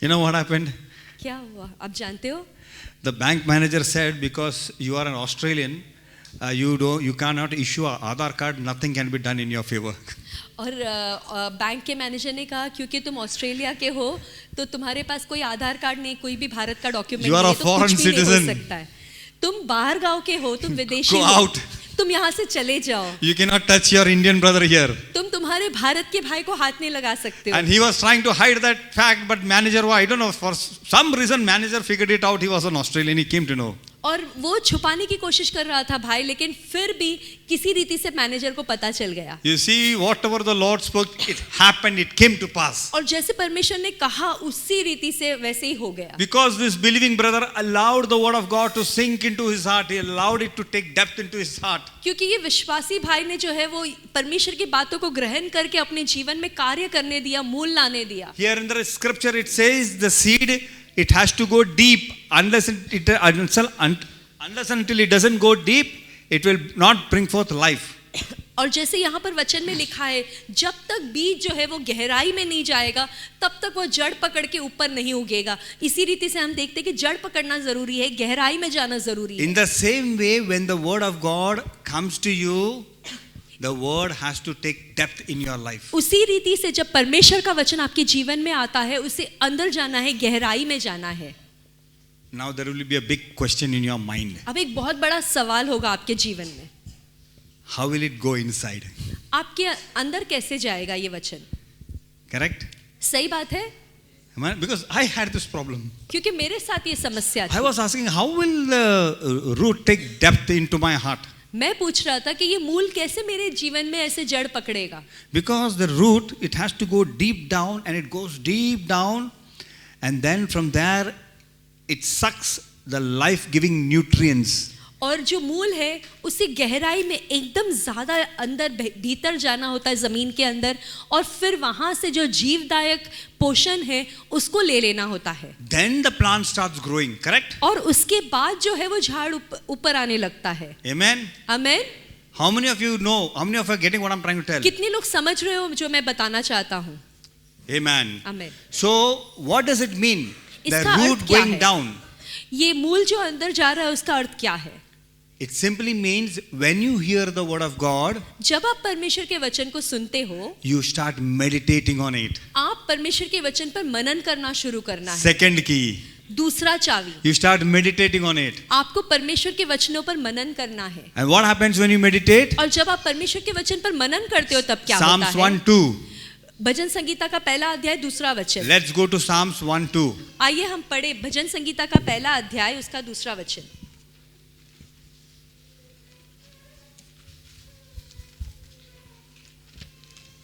You know what happened? क्या हुआ आप जानते हो? The bank manager said, because you are an Australian, you cannot issue an Aadhaar card. Nothing can be done in your favor. और बैंक के मैनेजर ने कहा क्योंकि तुम ऑस्ट्रेलिया के हो तो तुम्हारे पास कोई आधार कार्ड नहीं, कोई भी भारत का डॉक्यूमेंट नहीं, तो कुछ भी नहीं हो सकता है। तुम बाहर गांव के हो, तुम विदेशी हो, तुम यहाँ से चले जाओ। You cannot touch your Indian brother here. तुम तुम्हारे भारत के भाई को हाथ नहीं लगा सकते हो। And he was trying to hide that fact, but manager, I don't know, for some reason manager figured it out. He was an Australian. He came to know. और वो छुपाने की कोशिश कर रहा था भाई, लेकिन फिर भी किसी रीति से मैनेजर को पता चल गया। You see, whatever the Lord spoke, it happened, it came to pass. और जैसे परमेश्वर ने कहा उसी रीति से वैसे ही हो गया। Because this believing brother allowed the word of God to sink into his heart, he allowed it to take depth into his heart. क्योंकि ये विश्वासी भाई ने जो है वो परमेश्वर की बातों को ग्रहण करके अपने जीवन में कार्य करने दिया, मूल लाने दिया। Here in the scripture it says the seed, it has to go deep. Unless until it doesn't go deep, it will not bring forth life. और जैसे यहाँ पर वचन में लिखा है, जब तक बीज जो है वो गहराई में नहीं जाएगा तब तक वो जड़ पकड़ के ऊपर नहीं उगेगा। इसी रीति से हम देखते हैं कि जड़ पकड़ना जरूरी है, गहराई में जाना जरूरी है। In the same way, when the word of God comes to you, the word has to take depth in your life. उसी रीति से जब परमेश्वर का वचन आपके जीवन में आता है, उसे अंदर जाना है, गहराई में जाना है। Now there will be a big question in your mind. अब एक बहुत बड़ा सवाल होगा आपके जीवन में, how will it go inside? आपके अंदर कैसे जाएगा ये वचन? Correct? सही बात है, because I had this problem. क्योंकि मेरे साथ ये समस्या थी। I was asking, how will the root take depth into my heart? मैं पूछ रहा था कि ये मूल कैसे मेरे जीवन में ऐसे जड़ पकड़ेगा? Because the root, it has to go deep down, and it goes deep down, and then from there it sucks the life-giving nutrients. और जो मूल है उसे गहराई में एकदम ज्यादा अंदर भीतर जाना होता है जमीन के अंदर, और फिर वहां से जो जीवदायक पोषण है उसको ले लेना होता है। Then the plant starts growing, correct? और उसके बाद जो है वो झाड़ ऊपर आने लगता है। Amen? Amen. How many of you know, how many of you are getting what I'm trying to tell? कितने लोग समझ रहे हो जो मैं बताना चाहता हूँ? Amen. Amen. So what does it mean? The इसका root अर्थ क्या going है? down. ये मूल जो अंदर जा रहा है उसका अर्थ क्या है? It simply means when you hear the word of God, जब आप परमेश्वर के वचन को सुनते हो, you start meditating on it. आप परमेश्वर के वचन पर मनन करना शुरू करना है। Second key, दूसरा चावी, you start meditating on it. आपको परमेश्वर के वचनों पर मनन करना है। And what happens when you meditate? और जब आप परमेश्वर के वचन पर मनन करते हो तब क्या Psalms होता है? 1:2. भजन संगीता का पहला अध्याय दूसरा वचन। Let's go to Psalms 1:2. आइए हम पढ़े भजन संगीता का पहला अध्याय उसका दूसरा वचन।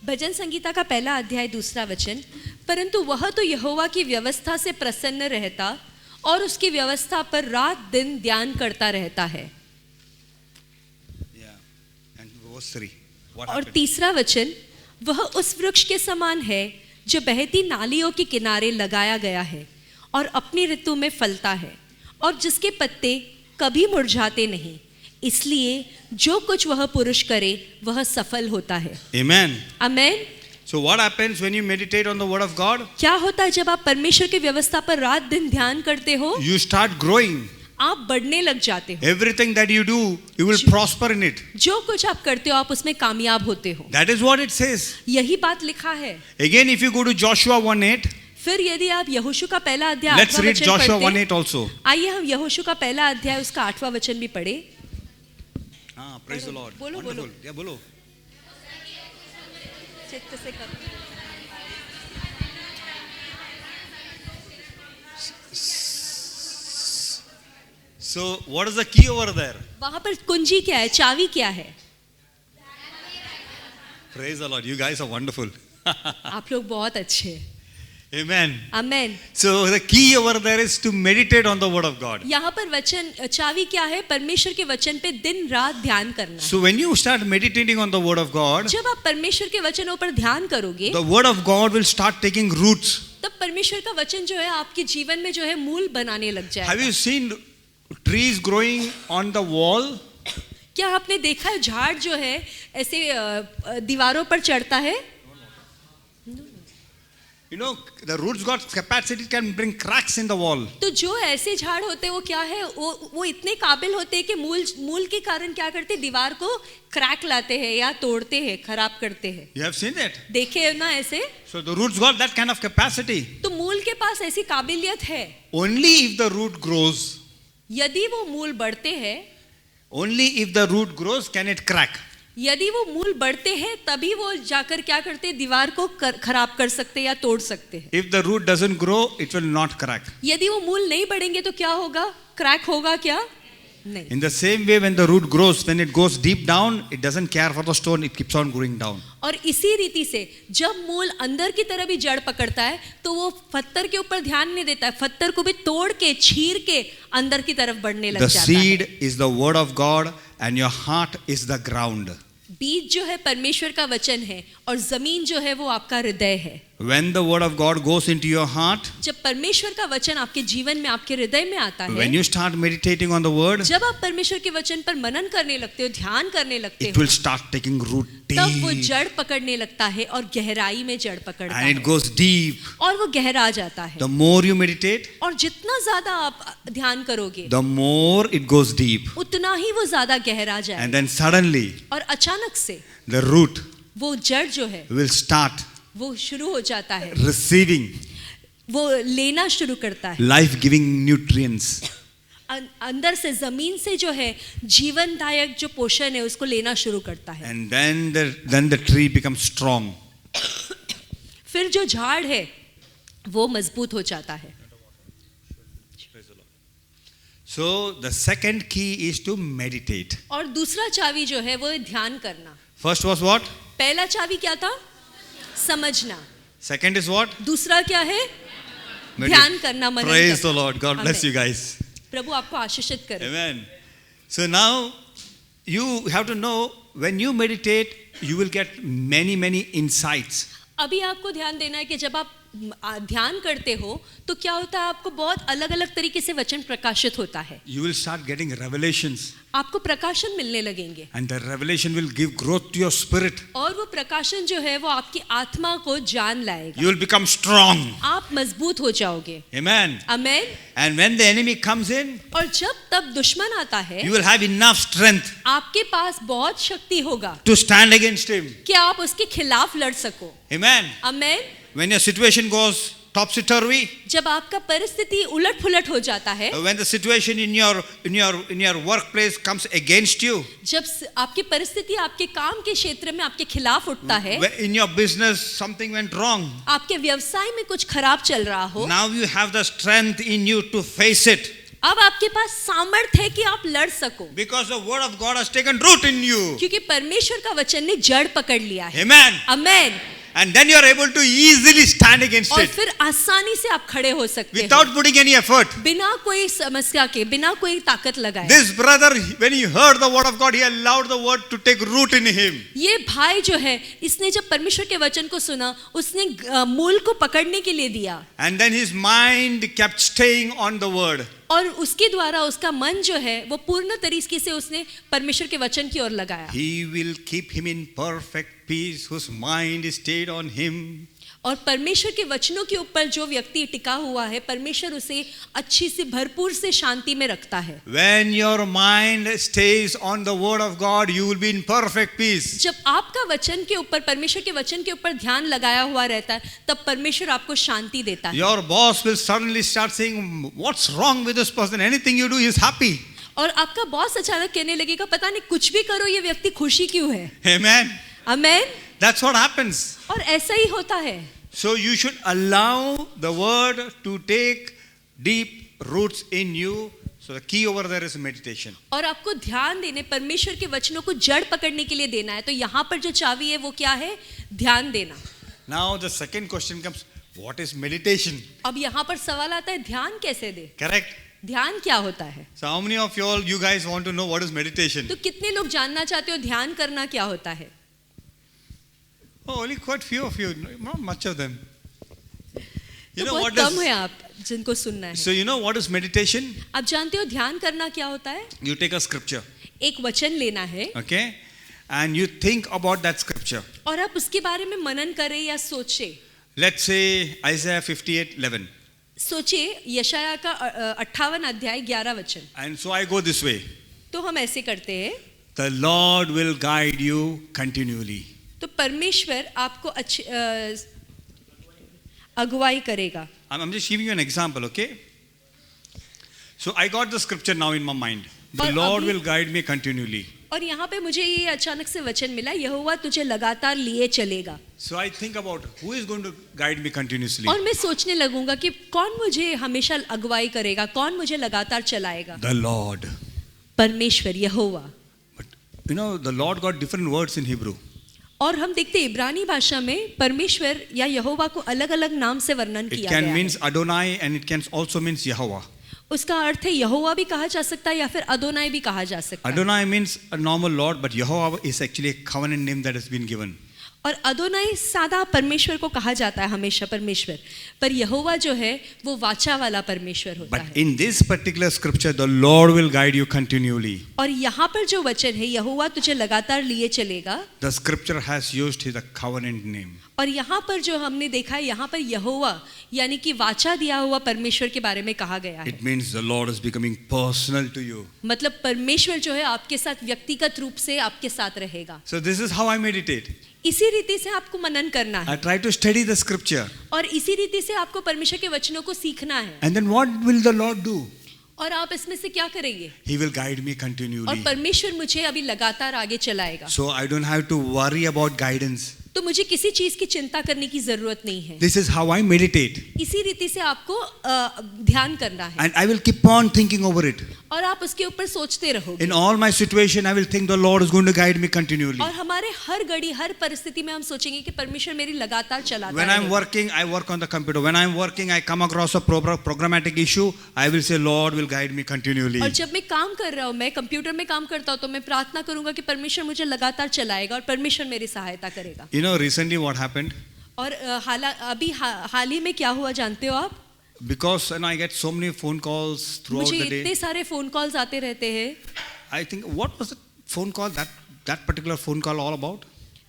भजन संगीता का पहला अध्याय दूसरा वचन। परंतु वह तो यहोवा की व्यवस्था से प्रसन्न रहता और उसकी व्यवस्था पर रात दिन ध्यान करता रहता है। And verse 3. What और happened? तीसरा वचन, वह उस वृक्ष के समान है जो बहती नालियों के किनारे लगाया गया है और अपनी ऋतु में फलता है और जिसके पत्ते कभी मुरझाते नहीं, इसलिए जो कुछ वह पुरुष करे वह सफल होता है। Amen. Amen. So what happens when you meditate on the word of God? क्या होता है जब आप परमेश्वर की व्यवस्था पर रात दिन ध्यान करते हो? You start growing. आप बढ़ने लग जाते हो। Everything that you do, you will prosper in it. जो कुछ आप करते हो आप उसमें कामयाब होते हो। That is what it says. यही बात लिखा है। Again, if you go to Joshua 1:8, फिर यदि आप यहोशू का पहला अध्याय let's 8वां read वचन Joshua पढ़ते हैं, 1:8 also. आइए हम यहोशू का पहला अध्याय उसका 8वां वचन भी पढ़े। Praise the Lord. बोलो, Wonderful. बोलो। Yeah, बोलो. चित्त से कर। So what is the key over there? वहां पर कुंजी क्या है, चावी क्या है? Praise the Lord. You guys are wonderful. आप लोग बहुत अच्छे हैं। Amen. Amen. So the key over there is to meditate on the word of God. यहाँ पर वचन चावी क्या है? परमेश्वर के वचन पे दिन रात ध्यान करना। So when you start meditating on the word of God, जब आप परमेश्वर के वचनों पर ध्यान करोगे, the word of God will start taking roots. तब परमेश्वर का वचन जो है आपके जीवन में जो है मूल बनाने लग Have जाएगा। you seen trees growing on the wall? क्या आपने देखा है झाड़ जो है ऐसे दीवारों पर चढ़ता है? You know, the roots got capacity, can bring cracks in the wall. तो जो ऐसे झाड़ होते हैं वो क्या है, वो इतने काबिल होते हैं कि मूल के कारण क्या करते हैं, दीवार को क्रैक लाते हैं या तोड़ते हैं, खराब करते हैं। You have seen that? देखे ना ऐसे? So the roots got that kind of capacity. तो मूल के पास ऐसी काबिलियत है। Only if the root grows, यदि वो मूल बढ़ते हैं, only if the root grows can it crack. यदि वो मूल बढ़ते हैं तभी वो जाकर क्या करते हैं, दीवार को खराब कर सकते हैं या तोड़ सकते हैं। If the root doesn't grow, it will not crack. यदि वो मूल नहीं बढ़ेंगे तो क्या होगा, क्रैक होगा क्या? नहीं। In the same way, when the root grows, when it goes deep down, it doesn't care for the stone, it keeps on growing down. और इसी रीति से जब मूल अंदर की तरफ भी जड़ पकड़ता है तो वो पत्थर के ऊपर ध्यान नहीं देता है, पत्थर को भी तोड़ के छीर के अंदर की तरफ बढ़ने लग The जाता है। seed is the word of God and your heart is the ground. बीज जो है परमेश्वर का वचन है और जमीन जो है वो आपका हृदय है। When the word of God goes into your heart, जब परमेश्वर का वचन आपके जीवन में, आपके हृदय में आता है, when you start meditating on the word, जब आप परमेश्वर के वचन पर मनन करने लगते हो, ध्यान करने लगते it हो, will start taking root तब वो deep जड़ पकड़ने लगता है और गहराई में जड़ पकड़ता and it है goes deep. और वो गहरा जाता है। The more you meditate, और जितना ज्यादा आप ध्यान करोगे the more it goes deep. उतना ही वो ज्यादा गहरा And जाए then suddenly, और अचानक से the root वो जड़ जो है will start वो शुरू हो जाता है, receiving वो लेना शुरू करता है life-giving nutrients. अंदर से, जमीन से जो है जीवनदायक जो पोषण है उसको लेना शुरू करता है। And then the tree becomes strong. फिर जो झाड़ है वो मजबूत हो जाता है। So the second key is to meditate. और दूसरा चाबी जो है वो है ध्यान करना। First was what? पहला चाबी क्या था? समझना। Second is what? दूसरा क्या है? Meditate. ध्यान करना, मनन Praise करना। the Lord. God bless Amen. you guys. प्रभु आपको आशीषित करे। Amen. So now you have to know, when you meditate, you will get many insights. अभी आपको ध्यान देना है कि जब आप ध्यान करते हो तो क्या होता है, आपको बहुत अलग अलग तरीके से वचन प्रकाशित होता है। You will start getting revelations. आपको प्रकाशन मिलने लगेंगे And the revelation will give growth to your spirit. और वो प्रकाशन जो है वो आपकी आत्मा को जान लाएगा। You will become strong. आप मजबूत हो जाओगे। Amen. Amen. And when the enemy comes in, और जब तब दुश्मन आता है you will have enough strength आपके पास बहुत शक्ति होगा to stand against him. कि आप उसके खिलाफ लड़ सको। Amen. Amen. When your situation goes topsy-turvy, जब आपका परिस्थिति उलट पुलट हो जाता है, when the situation in your workplace comes against you, जब आपकी परिस्थिति आपके काम के क्षेत्र में आपके खिलाफ उठता है, in your business something went wrong, आपके व्यवसाय में कुछ खराब चल रहा हो, now you have the strength in you to face it. अब आपके पास सामर्थ्य है कि आप लड़ सको, Because the word of God has taken root in you. क्योंकि परमेश्वर का वचन ने जड़ पकड़ लिया है। Amen. Amen. And then you are able to easily stand against और it फिर आसानी से आप खड़े हो सकते without हो, putting any effort. बिना कोई समस्या के, बिना कोई ताकत लगाए। This brother, when he heard the word of God, he allowed the word to take root in him. ये भाई जो है, इसने जब परमेश्वर के वचन को सुना, उसने मूल को पकड़ने के लिए दिया And then his mind kept staying on the word. और उसके द्वारा उसका मन जो है वो पूर्ण तरीके से उसने परमेश्वर के वचन की ओर लगाया। He will keep him in perfect peace whose mind is stayed on him. और परमेश्वर के वचनों के ऊपर जो व्यक्ति टिका हुआ है, परमेश्वर उसे अच्छी से भरपूर से शांति में रखता है। When your mind stays on the word of God, you will be in perfect peace. जब आपका वचन के ऊपर, परमेश्वर के वचन के ऊपर ध्यान लगाया हुआ रहता है, तब परमेश्वर आपको शांति देता है। Your boss will suddenly start saying, "What's wrong with this person? Anything you do, he is happy." और आपका बॉस अचानक कहने लगेगा, पता नहीं कुछ भी करो ये व्यक्ति खुशी क्यों है। Amen. Amen. That's what happens. और ऐसा ही होता है। So you should allow the word to take deep roots in you. So the key over there is meditation. और आपको ध्यान देने, परमेश्वर के वचनों को जड़ पकड़ने के लिए देना है। तो यहाँ पर जो चाबी है वो क्या है? ध्यान देना। Now the second question comes, what is meditation? अब यहाँ पर सवाल आता है, ध्यान कैसे दे? Correct? ध्यान क्या होता है? So how many of you guys want to know what is meditation? तो कितने लोग जानना चाहते हो ध्यान करना क्या होता है? Oh, only quite few of you, not much of them. You तो know बहुत what कम is? है आप जिनको सुनना है। So you know what is meditation? आप जानते हो ध्यान करना क्या होता है? You take a scripture, एक वचन लेना है okay, and you think about that scripture. और आप उसके बारे में मनन करें या सोचें। Let's say Isaiah 58:11. सोचिए यशाया का 58 अध्याय 11 वचन। And so I go this way. तो हम ऐसे करते हैं, The Lord will guide you continually. तो परमेश्वर आपको अच्छी अगुवाई करेगा। I'm just giving you an example, okay? So I got the scripture now in my mind. The और Lord अभी- will guide me continually. और यहाँ पे मुझे ये अचानक से वचन मिला, यहोवा तुझे लगातार लिए चलेगा। So I think about who is going to guide me continuously. और मैं सोचने लगूंगा कि कौन मुझे हमेशा अगुवाई करेगा, कौन मुझे लगातार चलाएगा। The Lord. परमेश्वर यहोवा। But you know, the Lord got different words in Hebrew. और हम देखते हैं इब्रानी भाषा में परमेश्वर या यहोवा को अलग अलग नाम से वर्णन It किया can गया है। means Adonai and it can also means Yahweh. उसका अर्थ है यहोवा भी कहा जा सकता है या फिर अदोनाई भी कहा जा सकता है। Adonai means a normal Lord, but Yahweh is actually a covenant name that has been given. और अदोनाई सादा परमेश्वर को कहा जाता है हमेशा परमेश्वर, पर यहोवा जो है वो वाचा वाला परमेश्वर होता But है। in this particular scripture, the Lord will guide you continually. और यहाँ पर जो वचन है यहोवा तुझे लगातार लिए चलेगा। The scripture has used the covenant name. और यहाँ पर जो हमने देखा है यहाँ पर यहोवा यानी कि वाचा दिया हुआ परमेश्वर के बारे में कहा गया है। It means the Lord is becoming personal to you. मतलब परमेश्वर जो है आपके साथ व्यक्तिगत रूप से आपके साथ रहेगा। So this is how I meditate. इसी रीति से आपको मनन करना I है try to study the scripture. और इसी रीति से आपको परमेश्वर के वचनों को सीखना है। And then what will the Lord do? और आप इसमें से क्या करेंगे? He will guide me और continually. परमेश्वर मुझे अभी लगातार आगे चलाएगा। So I don't have to worry about guidance. तो मुझे किसी चीज की चिंता करने की जरूरत नहीं है। This is how I meditate. इसी रीति से आपको ध्यान करना है And I will keep on thinking over it. और आप उसके ऊपर सोचते रहोगे। In all my situation, I will think the Lord is going to guide me continually. और हमारे हर घड़ी हर परिस्थिति में हम सोचेंगे कि परमेश्वर मेरी लगातार चलाता When I'm रहेगा। working, I work on the computer. When I'm working, I come across a programmatic issue. I will say, Lord will guide me continually. और जब मैं काम कर रहा हूँ, मैं कंप्यूटर में काम करता हूँ, तो मैं प्रार्थना करूंगा कि परमेश्वर मुझे लगातार चलाएगा और परमेश्वर मेरी सहायता करेगा। You know, recently what happened? और हाल ही में क्या हुआ जानते हो आप? Because I get so many phone calls throughout मुझे the day. इतने सारे फोन कॉल्स आते रहते हैं। I think, what was the phone call, that particular phone call all about?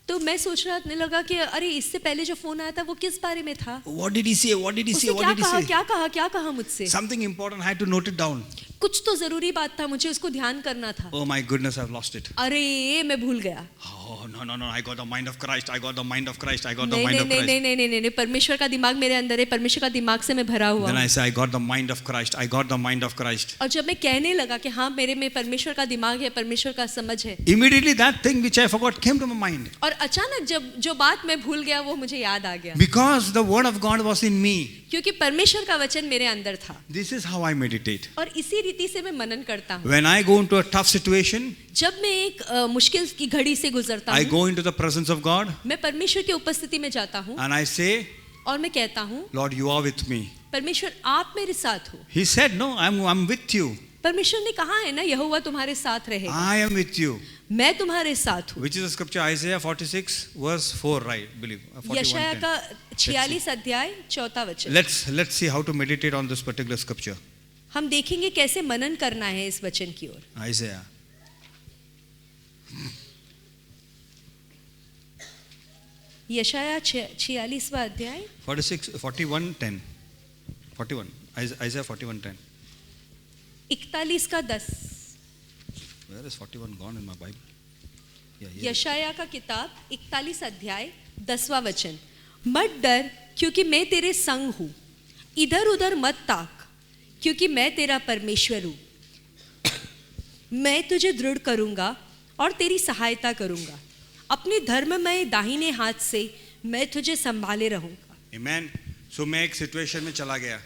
तो मैं सोचने लगा कि अरे इससे पहले जो फोन आया था वो किस बारे में था? What did he say? What did he say? उसने What did he say? क्या कहा मुझसे? Something important. I had to note it down. कुछ तो जरूरी बात था, मुझे उसको ध्यान करना था। Oh my goodness, I've lost it. अरे मैं भूल गया। Oh no! I got the mind of Christ. I got the mind of Christ. I got the नहीं mind of नहीं Christ. नहीं नहीं नहीं नहीं, परमेश्वर का दिमाग मेरे अंदर है, परमेश्वर का दिमाग से मैं भरा हुआ Then I हूँ। say, I got the mind of Christ. I got the mind of Christ. और जब मैं कहने लगा कि हाँ मेरे में परमेश्वर का दिमाग है, परमेश्वर का समझ है, Immediately that thing which I forgot came to my mind. और अचानक जब जो बात मैं भूल गया वो मुझे याद आ गया, Because the word of God was in me. क्योंकि परमेश्वर का वचन मेरे अंदर था। This is how I meditate. और इसी रीति से मैं मनन करता हूँ। When I go into a tough situation, जब मैं एक मुश्किल की घड़ी से गुजरता I हूँ, go into the presence of God मैं परमेश्वर की उपस्थिति में जाता हूँ and I say, और मैं कहता हूँ Lord, you are with me. परमेश्वर आप मेरे साथ हो। He said, no, I'm with you. परमेश्वर ने कहा है ना यहोवा तुम्हारे साथ रहेगा, I am with you. मैं तुम्हारे साथ हूँ। Which is the scripture, Isaiah 46 verse 4, right? Believe. यशाया 41:10. का 46 अध्याय 4 वचन। Let's see how to meditate on this particular scripture. हम देखेंगे कैसे मनन करना है इस वचन की ओर। Isaiah. यशाया 46वां अध्याय 41:10. 41. Isaiah 41:10. 41 का 10। Where is 41 gone in my Bible? Yeah, here. यशाया का किताब 41 अध्याय 10वां वचन। मत डर क्योंकि मैं तेरे संग हूँ, इधर उधर मत ताक क्योंकि मैं तेरा परमेश्वर हूँ। मैं तुझे दृढ़ करूँगा और तेरी सहायता करूँगा, अपने धर्ममय दाहिने हाथ से मैं तुझे संभाले रहूँगा। Amen. So मैं एक सिचुएशन में चला गया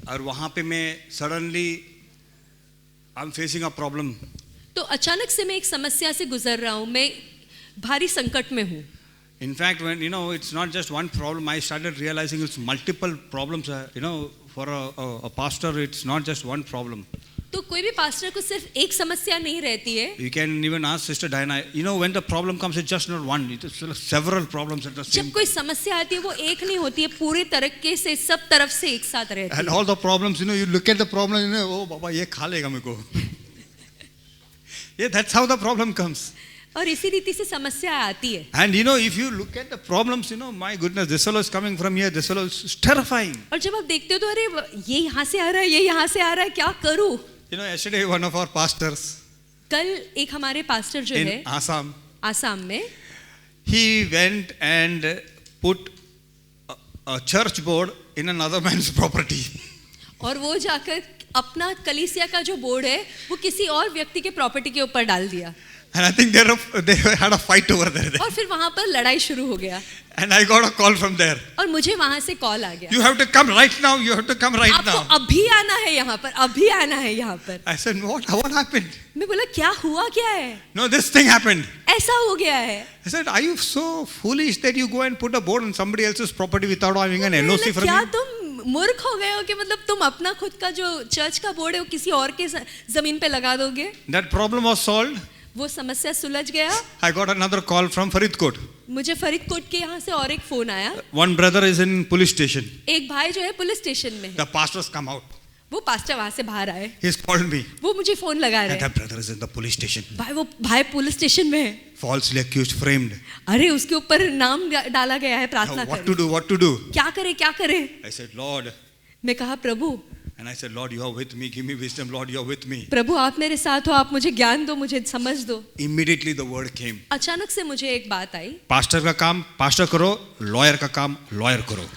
और वहाँ पे मैं suddenly I am facing a problem. तो अचानक से मैं एक समस्या से गुजर रहा हूँ, मैं भारी संकट में हूँ। In fact, when it's not just one problem, I started realizing it's multiple problems. For a pastor, it's not just one problem. तो कोई भी पास्टर को सिर्फ एक समस्या नहीं रहती है। You can even ask Sister Diana. When the problem comes, it's just not one. It's several problems at the same जब कोई समस्या आती है वो एक नहीं होती है, पूरे तरीके से सब तरफ से एक साथ रहती है। And all the problems, you look at the problem, oh, Baba, ये खा लेगा मेरे को. Yeah, that's how the problem comes. और इसी रीति से समस्या आती है। And if you look at the problems, my goodness, this fellow is coming from here, this fellow is terrifying. और जब आप देखते हो तो अरे ये यहाँ से आ रहा है, ये यहाँ से आ रहा है, क्या करूँ? Yesterday one of our pastors कल एक हमारे पास्टर जो in है Assam, आसाम में, he went and put a church board in another man's property. और वो जाकर अपना कलीसिया का जो बोर्ड है वो किसी और व्यक्ति के प्रॉपर्टी के ऊपर डाल दिया. And I think they had a fight over there. और फिर वहां पर लड़ाई शुरू हो गया And I got a call from there. और मुझे वहां से कॉल आ गया, You have to come right now. You have to come right आपको now. अभी आना है यहाँ पर, अभी आना है यहाँ पर। I said, what happened? मैं बोला क्या हुआ, क्या है? No, this thing happened. ऐसा हो गया है। I said, are you so foolish that you go and put a board on somebody else's property without having an मैंने NOC from क्या you? तुम मूर्ख हो गए हो कि मतलब तुम अपना खुद का जो चर्च का बोर्ड है वो किसी और के जमीन पे लगा दोगे? That problem was solved. वो समस्या सुलझ गया। I got another call from Faridkot. मुझे फरीदकोट के यहाँ से और एक फोन आया। One brother is in police station. एक भाई जो है पुलिस स्टेशन में है। The pastors come out. वो पास्टर वहां से बाहर आए। He's called me. वो मुझे फोन लगा रहे And हैं। that brother is in the police station. वो भाई पुलिस स्टेशन में है। Falsely accused, framed. अरे उसके ऊपर नाम डाला गया है, प्रार्थना Now, what करें। to do? What to do? क्या करे, क्या करे? I said, Lord. मैं कहा प्रभु, And I said, Lord, you are with me. Give me wisdom. Lord, you are with me. प्रभु आप मेरे साथ हो, आप मुझे ज्ञान दो, मुझे समझ दो। Immediately the word came. अचानक से मुझे एक बात आई, पास्टर का काम पास्टर करो, लॉयर का काम लॉयर करो.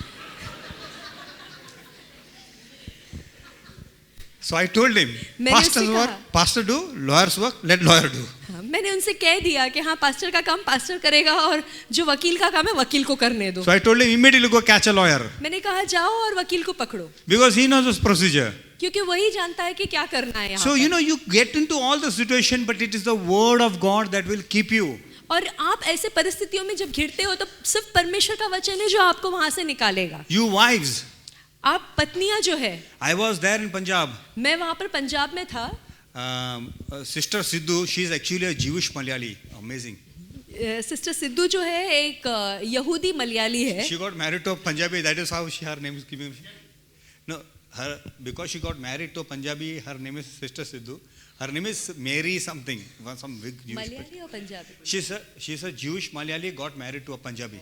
So I told him, मैंने pastor's उससे work, कहा, pastor do, lawyer's work, let lawyer do. हाँ, मैंने उनसे कह दिया कि हाँ पास्टर का काम पास्टर करेगा और जो वकील का काम है वकील को करने दो। So I told him immediately go catch a lawyer मैंने कहा जाओ और वकील को पकड़ो, because he knows this procedure. क्योंकि वही जानता है कि क्या करना है यहाँ So पर। you get into all the situation, but it is the word of God that will keep you. और आप ऐसे परिस्थितियों में जब घिरते हो तो सिर्फ परमेश्वर का वचन है जो आपको वहां से निकालेगा। You wives. आप पत्नियां जो है, I was there in Punjab. मैं वहां पर पंजाब में था। Sister Sidhu, she is actually a Jewish Malayali. Amazing. Sister Sidhu जो है एक यहूदी मलयाली है। She got married to a Punjabi. That is how her name is given. No, because she got married to a Punjabi, her name is Sister Sidhu. Her name is Mary something, some big Jewish. Malayali और Punjabi. She's a Jewish Malayali, got married to a Punjabi.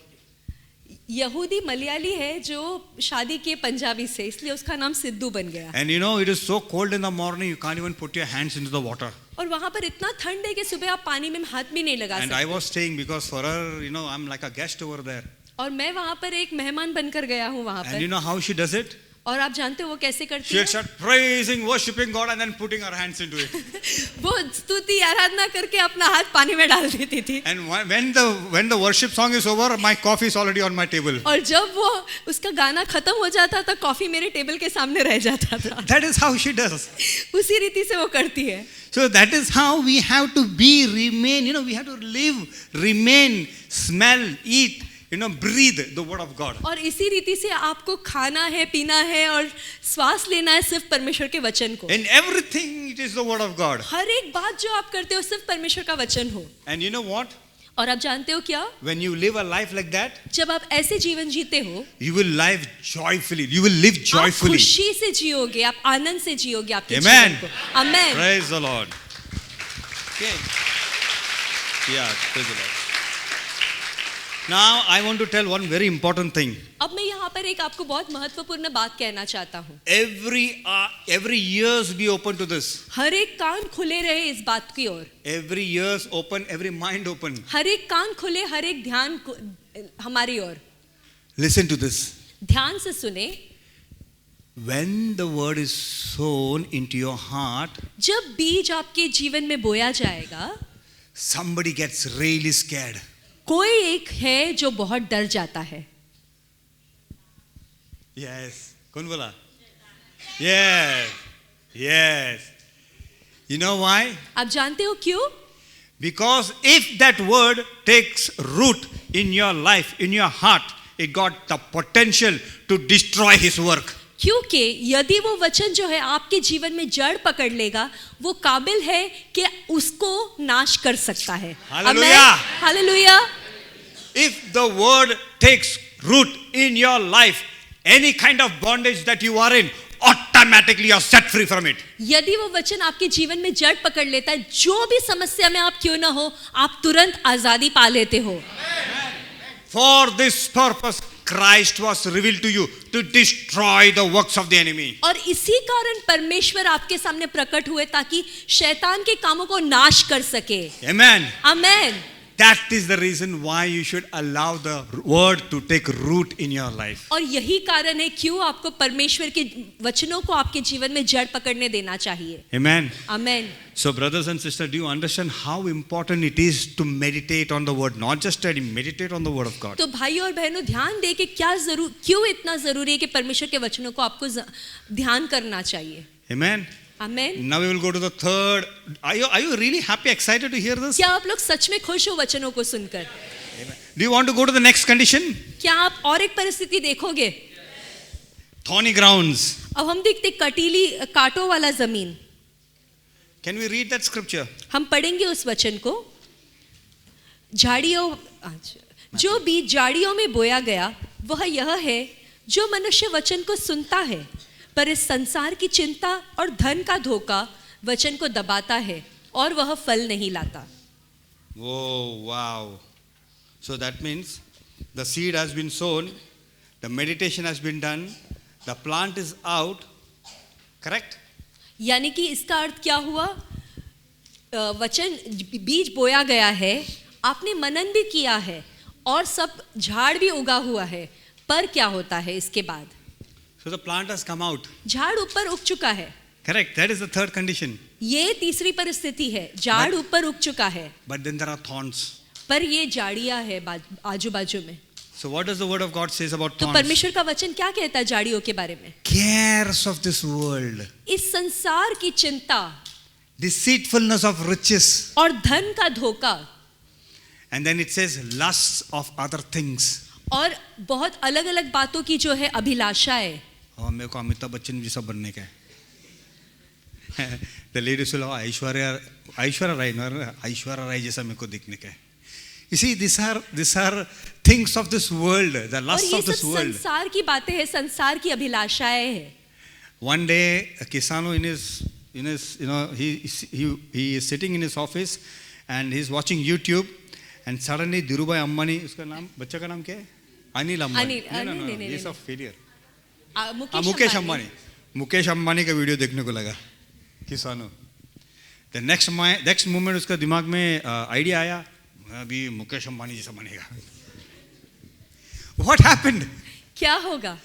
यहूदी मलयाली है जो शादी के पंजाबी से, इसलिए उसका नाम सिद्धू बन गया। And it is so cold in the morning, you can't even put your hands into the water. और वहां पर इतना ठंड है कि सुबह आप पानी में हाथ भी नहीं लगा And सकते। I was staying because for her, I'm like a guest over there. और मैं वहां पर एक मेहमान बनकर गया हूँ वहां And पर। you know how she does it? और आप जानते हो वो कैसे करती She है? had started praising, worshiping God, and then putting her hands into it. वो स्तुति आराधना करके अपना हाथ पानी में डाल देती थी। And when the worship song is over, my coffee is already on my table. और जब वो उसका गाना खत्म हो जाता तो कॉफी मेरे टेबल के सामने रह जाता था। That is how she does. उसी रीति से वो करती है। So that is how we have to remain. We have to live, remain, smell, eat. Breathe the word of God. और इसी रीति से आपको खाना है, पीना है और श्वास लेना है सिर्फ परमेश्वर के वचन को। In everything, it is the word of God. हर एक बात जो आप करते हो सिर्फ परमेश्वर का वचन हो। And you know what? और आप जानते हो क्या? When you live a life like that, जब आप ऐसे जीवन जीते हो, you will live joyfully. You will live आप joyfully. खुशी से जियोगे, आप आनंद से जियोगे आपके Amen. जीवन को। आमेन। Praise the Lord. Okay. Yeah, praise the Lord. Now I want to tell one very important thing. अब मैं यहाँ पर एक आपको बहुत महत्वपूर्ण बात कहना चाहता हूँ। Every ears be open to this. हर एक कान खुले रहे इस बात की ओर। Every ears open, every mind open. हर एक कान खुले, हर एक ध्यान हमारी ओर। Listen to this. ध्यान से सुने। When the word is sown into your heart, जब बीज आपके जीवन में बोया जाएगा, somebody gets really scared. कोई एक है जो बहुत डर जाता है। Yes. कौन बोला? Yes. Yes. You know why? आप जानते हो क्यों? Because if that word takes root in your life, in your heart, it got the potential to destroy his work. क्योंकि यदि वो वचन जो है आपके जीवन में जड़ पकड़ लेगा, वो काबिल है कि उसको नाश कर सकता है। Hallelujah. Hallelujah. If the word takes root in your life, any kind of bondage that you are in, automatically you are set free from it. यदि वो वचन आपके जीवन में जड़ पकड़ लेता है, जो भी समस्या में आप क्यों ना हो, आप तुरंत आजादी पा लेते हो। For this purpose, Christ was revealed to you to destroy the works of the enemy. और इसी कारण परमेश्वर आपके सामने प्रकट हुए ताकि शैतान के कामों को नाश कर सके। Amen. Amen. That is the reason why you should allow the word to take root in your life. और यही कारण है क्यों आपको परमेश्वर के वचनों को आपके जीवन में जड़ पकड़ने देना चाहिए. Amen. Amen. So brothers and sisters, do you understand how important it is to meditate on the word? Not just study, meditate on the word of God. तो भाइयों और बहनों, ध्यान दे कि क्यों इतना जरूरी है कि परमेश्वर के वचनों को आपको ध्यान करना चाहिए. Amen. Amen. Now we will go to the third. Are you really happy, excited to hear this? क्या आप लोग सच में खुश हो वचनों को सुनकर? Do you want to go to the next condition? क्या आप और एक परिस्थिति देखोगे? Thorny grounds. अब हम देखते कटीली कांटों वाला जमीन. Can we read that scripture? हम पढ़ेंगे उस वचन को. जो बीज झाड़ियों में बोया गया वह यह है जो मनुष्य वचन को सुनता है, पर इस संसार की चिंता और धन का धोखा वचन को दबाता है और वह फल नहीं लाता. Oh, wow. So that means the seed has been sown, the meditation has been done, the plant is out, correct? यानी कि इसका अर्थ क्या हुआ? वचन बीज बोया गया है, आपने मनन भी किया है और सब झाड़ भी उगा हुआ है, पर क्या होता है इसके बाद? So the plant has come out. झाड़ ऊपर उग चुका है. Correct. That is the third condition. ये तीसरी परिस्थिति है. झाड़ ऊपर उग चुका है, But then there are thorns. पर ये झाड़ियां है आजू बाजू में. So what does the word of God says about तो thorns? परमेश्वर का वचन क्या कहता है झाड़ियों के बारे में? Cares of this world, इस संसार की चिंता deceitfulness of riches, और धन का धोखा, and then it says lusts of other things. और बहुत अलग अलग बातों की जो है अभिलाषाएं. और मेरे को अमिताभ बच्चन जैसा बनने का है. The ladies will Aishwarya Rai जैसा मेरे को दिखने का है. You see, these are things of this world, the lusts of this world. संसार की बातें हैं, संसार की अभिलाषाएं हैं. One day, Kisano in his he is sitting in his office and he's watching YouTube, and suddenly Dhirubhai Ambani, उसका नाम, बच्चा का नाम क्या है? Anil Ambani. No, he's a failure. Mukesh Ambani का वीडियो देखने को लगा किसानों. The next moment उसका दिमाग में आइडिया आया, अभी मुकेश अंबानी जैसा बनेगा. What happened? क्या होगा?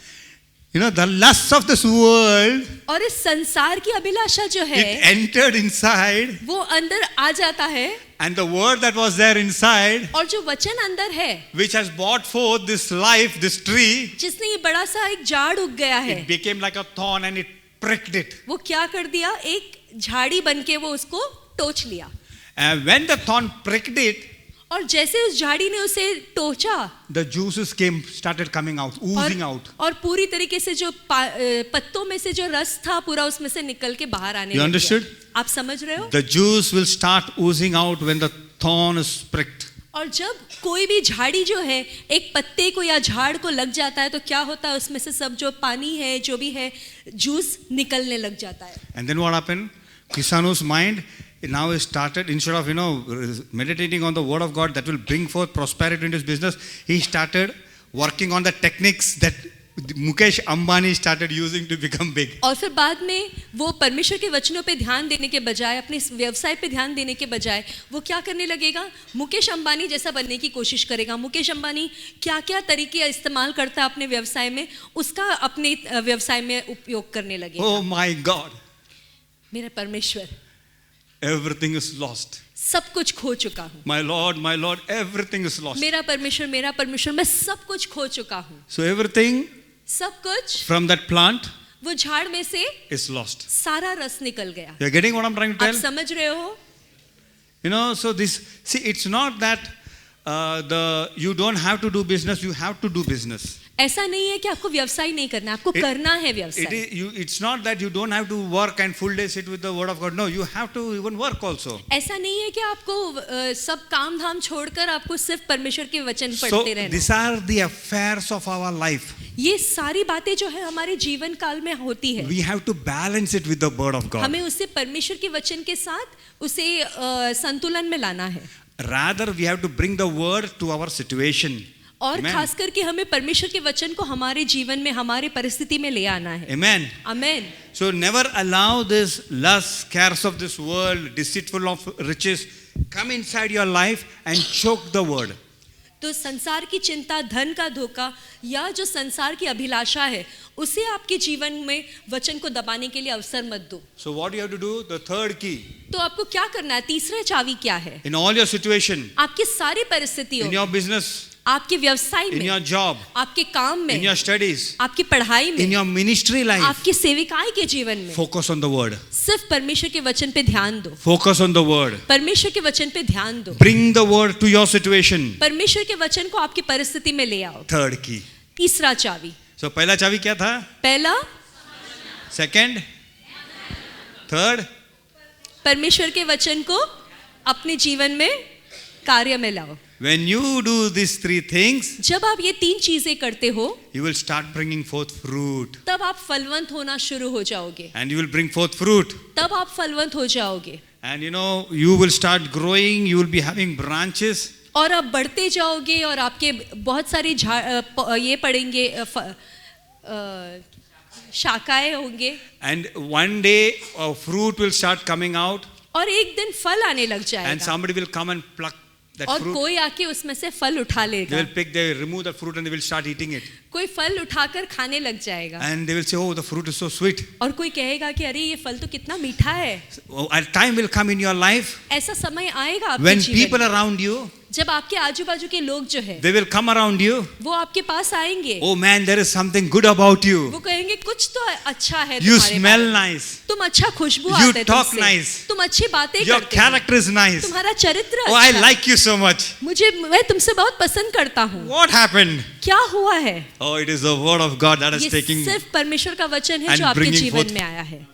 You know, the lusts of this world, और इस संसार की अभिलाषा जो है, it entered inside, वो अंदर आ जाता है, and the word that was there inside, और जो वचन अंदर है, which has brought forth this life, this tree, जिसने ये बड़ा सा एक झाड़ उग गया है, it became like a thorn and it pricked it. वो क्या कर दिया? एक झाड़ी बनके वो उसको टोच लिया. And when the thorn pricked it, और जैसे उस झाड़ी ने उसे टोचा, the juices started coming out, oozing out. और पूरी तरीके से जो पत्तों में से जो रस था पूरा उसमें से निकल के बाहर आने You लग understood? गया. आप समझ रहे हो? The juice will start oozing out when the thorn is pricked. और जब कोई भी झाड़ी जो है एक पत्ते को या झाड़ को लग जाता है तो क्या होता है? उसमें से सब जो पानी है, जो भी है, जूस निकलने लग जाता है. And then what happened? Kisano's mind now he started, instead of meditating on the word of God that will bring forth prosperity in his business, he started working on the techniques that Mukesh Ambani started using to become big. और फिर बाद में वो परमेश्वर के वचनों पे ध्यान देने के बजाय, अपने व्यवसाय पे ध्यान देने के बजाय वो क्या करने लगेगा? मुकेश अंबानी जैसा बनने की कोशिश करेगा. मुकेश अंबानी क्या क्या तरीके इस्तेमाल करता है अपने व्यवसाय में, उसका अपने व्यवसाय में उपयोग करने लगेगा. Oh my God! मेरा परमेश्वर, everything is lost. सब कुछ खो चुका हूँ. My Lord, everything is lost. मेरा परमेश्वर, मैं सब कुछ खो चुका हूँ. So everything सब कुछ from that plant वो झाड़ में से is lost. सारा रस निकल गया. You're getting what I'm trying to आप tell? समझ रहे हो? So it's not that you don't have to do business, you have to do business. ऐसा नहीं है कि आपको व्यवसाय नहीं करना, आपको करना है व्यवसाय. It's not that you don't have to work and full day sit with the word of God. No, you have to even work also. ऐसा नहीं है कि आपको सब काम धाम छोड़कर आपको सिर्फ परमेश्वर के वचन So पढ़ते रहना. these are the affairs of our life. ये सारी बातें जो है हमारे जीवन काल में होती है. We have to balance it with the word of God. हमें उसे परमेश्वर के वचन के साथ उसे संतुलन में लाना है. Rather, we have to bring the word to our situation. और Amen. खास करके हमें परमेश्वर के वचन को हमारे जीवन में, हमारे परिस्थिति में ले आना है. Amen. Amen. So never allow this lust, cares of this world, deceitful of riches come inside your life and choke the word. तो संसार की चिंता, धन का धोखा या जो संसार की अभिलाषा है उसे आपके जीवन में वचन को दबाने के लिए अवसर मत दो. So what you have to do? The third key. तो आपको क्या करना है? तीसरा चाबी क्या है? In all your situation, आपकी सारी परिस्थितियों in में, your business, आपके व्यवसाय in में, your job, आपके काम in में, your studies, आपकी पढ़ाई in में, your ministry life, आपकी सेविकाई के जीवन में focus on the word. सिर्फ परमेश्वर के वचन पे ध्यान दो. Focus on the word. परमेश्वर के वचन पे ध्यान दो. Bring the word to your situation. परमेश्वर के वचन को आपकी परिस्थिति में ले आओ. Third key. तीसरा चाबी. So पहला चाबी क्या था? पहला, Second? Third? परमेश्वर के वचन को अपने जीवन में कार्य में लाओ. When you do these three things, जब आप ये तीन चीजें करते हो you will start bringing forth fruit. तब आप फलवंत होना शुरू हो जाओगे. And you will bring forth fruit. तब आप फलवंत हो जाओगे And you know, you will start growing, you will be having branches. और आप बढ़ते जाओगे और आपके बहुत सारी ये पड़ेंगे, शाखाएं होंगे. And one day a fruit will start coming out. और एक दिन फल आने लग And जाएगा somebody will come and pluck that और fruit. कोई आके उसमें से फल उठा They लेगा. will pick, they will remove the fruit and they will start eating it. कोई फल उठाकर खाने लग जाएगा And they will say, oh, the fruit is so sweet. और कोई कहेगा कि अरे ये फल तो कितना मीठा है. Oh, a time will come in your life ऐसा समय आएगा आपके when जीवन people में around you, जब आपके आजू बाजू के लोग जो है they will come around you. वो आपके पास आएंगे. Oh man, there is something good about वो you. कहेंगे कुछ तो अच्छा है You तुम्हारे smell बारे में. nice. तुम अच्छा खुशबू You आते talk तुमसे. nice. तुम अच्छी बातें Your करते हो. character is nice. तुम्हारा चरित्र Oh, I अच्छा like you so much. है. मैं तुमसे बहुत पसंद करता हूँ. What happened? क्या हुआ है? Oh, it is the word of God that is ये taking. सिर्फ परमेश्वर का वचन है and जो आपके bringing जीवन forth. में आया है.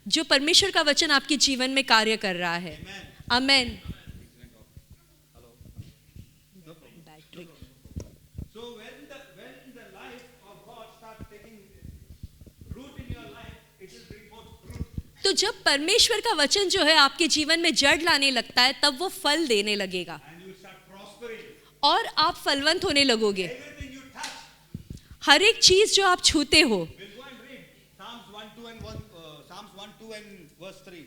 जो परमेश्वर का वचन आपके जीवन में कार्य कर रहा है. आमेन. So when the life of God starts taking root in your life, it will bring forth fruit. तो जब परमेश्वर का वचन जो है आपके जीवन में जड़ लाने लगता है तब वो फल देने लगेगा And you start prospering. और आप फलवंत होने लगोगे. Everything you touch. हर एक चीज जो आप छूते हो. We'll go and read Psalms 1, 2 and verse 3.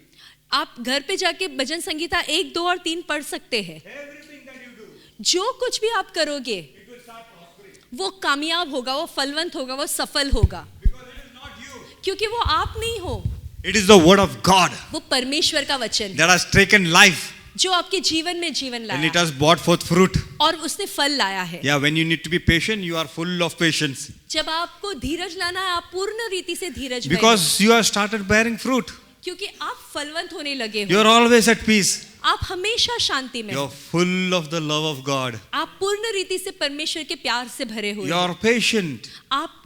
आप घर पे जाके भजन संगीता 1, 2 और 3 पढ़ सकते हैं. Everything that you do, जो कुछ भी आप करोगे it will start prospering. वो कामयाब होगा, वो फलवंत होगा, वो सफल होगा. Because it is not you. क्योंकि वो आप नहीं हो, It is the word of God वो परमेश्वर का वचन है that has taken life जो आपके जीवन में जीवन and it लाया has brought forth fruit. और उसने फल लाया है. Yeah, when you need to be patient, you are full of patience. जब आपको धीरज लाना है आप पूर्ण रीति से धीरज में Because you have started bearing fruit. क्योंकि आप फलवंत होने लगे You हो. are always at peace. आप हमेशा शांति में You हो. are full of the love of God. आप पूर्ण रीति से परमेश्वर के प्यार से भरे हुए You हो. are patient. आप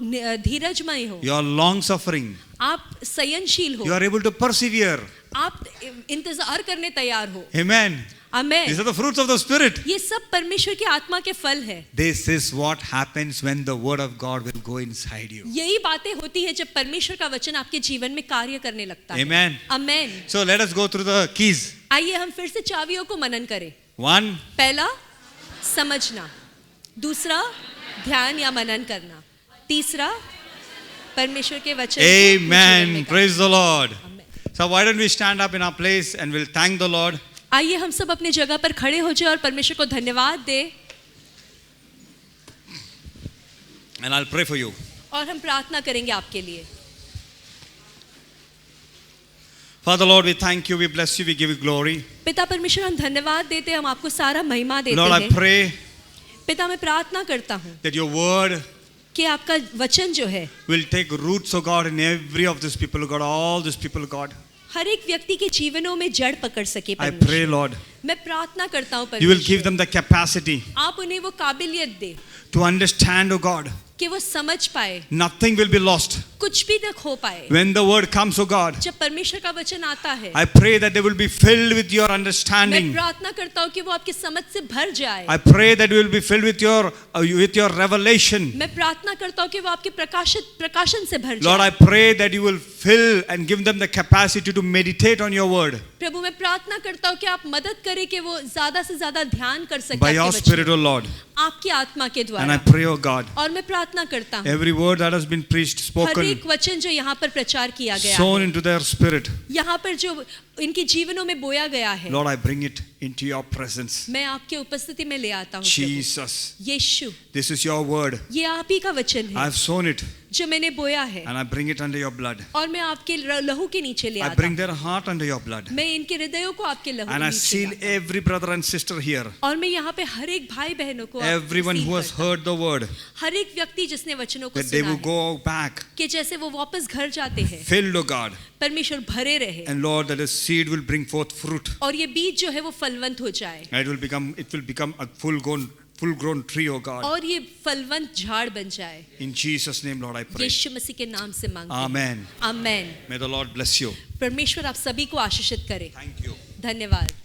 धीरजमय हो. You are long suffering. आप संयमशील You हो. are able to persevere. आप इंतजार करने तैयार हो. Amen. Amen. These are the fruits of the Spirit. ये सब परमेश्वर की आत्मा के फल है. This is what happens when the word of God will go inside you. यही बातें होती है जब परमेश्वर का वचन आपके जीवन में कार्य करने लगता है. Amen. Amen. So let us go through the keys. आइए हम फिर से चाबियों को मनन करें. 1, पहला समझना, दूसरा ध्यान या मनन करना, तीसरा परमेश्वर के वचन को जीवन में Amen. करना. Praise the Lord. Amen. So why don't we stand up in our place and we'll thank the Lord. आइए हम सब अपनी जगह पर खड़े हो जाए और परमेश्वर को धन्यवाद दे. And I'll pray for you. और हम प्रार्थना करेंगे आपके लिए. Father Lord, we thank you, we bless you, we give you glory. पिता परमेश्वर हम धन्यवाद देते हैं, हम आपको सारा महिमा देते Lord, I हैं. pray पिता मैं प्रार्थना करता हूँ that your word कि आपका वचन जो है will take roots, oh God, in every of these people, oh God, all these people, oh God. हर एक व्यक्ति के जीवनों में जड़ पकड़ सके. I परमेश्वर, pray, Lord, मैं प्रार्थना करता हूँ you will give परमेश्वर, them the capacity आप उन्हें वो काबिलियत दे to understand, oh God. कि वो समझ पाए, Nothing will be lost. कुछ भी न खो पाए. When the word comes, oh God, जब परमेश्वर का वचन आता है I pray that they will be filled with your मैं understanding. प्रार्थना करता हूँ कि वो आपकी समझ से भर जाए. I pray that you will be filled with your revelation. मैं प्रार्थना करता हूँ कि वो आपके प्रकाशन से भर Lord, I जाए. pray that you will fill and give them the capacity to meditate on your word प्रभु मैं प्रार्थना करता हूँ कि आप मदद करें कि वो ज्यादा से ज्यादा ध्यान कर सके by आपके your वचन, Spirit, oh Lord. आपकी आत्मा के And I द्वारा. pray, oh God, और मैं प्रार्थना करता हूँ every word that has been preached, her spoken, एक वचन जो यहाँ पर प्रचार किया गया sown है, into their spirit, यहाँ पर जो इनके जीवनों में बोया गया है, Lord, I bring it into your presence. मैं आपके उपस्थिति में ले आता हूँ Jesus, Yeshu, this is your word. ये आप ही का वचन है I've sown it जो मैंने बोया है, and I bring it under your blood. और मैं आपके लहू के नीचे ले I आता bring हूँ। their heart under your blood. मैं इनके हृदयों को आपके लहू And के I नीचे seal लाता हूँ। every brother and sister here. और मैं यहाँ पे हर एक भाई बहनों को Everyone who has heard the word, हर एक व्यक्ति जिसने वचनों को that they सुना will है, go back कि जैसे वो वापस घर जाते हैं, filled, O God. परमेश्वर भरे रहे, And Lord, that the seed will bring forth fruit. और ये बीज जो है वो फलवंत हो जाए, And it will become a full-grown tree, O God. और ये फलवंत झाड़ बन जाए। In Jesus' name, Lord, I pray. यीशु मसीह के नाम से मांगते हैं। Amen. Amen. May the Lord bless you. परमेश्वर आप सभी को आशीषित करे। Thank you. धन्यवाद।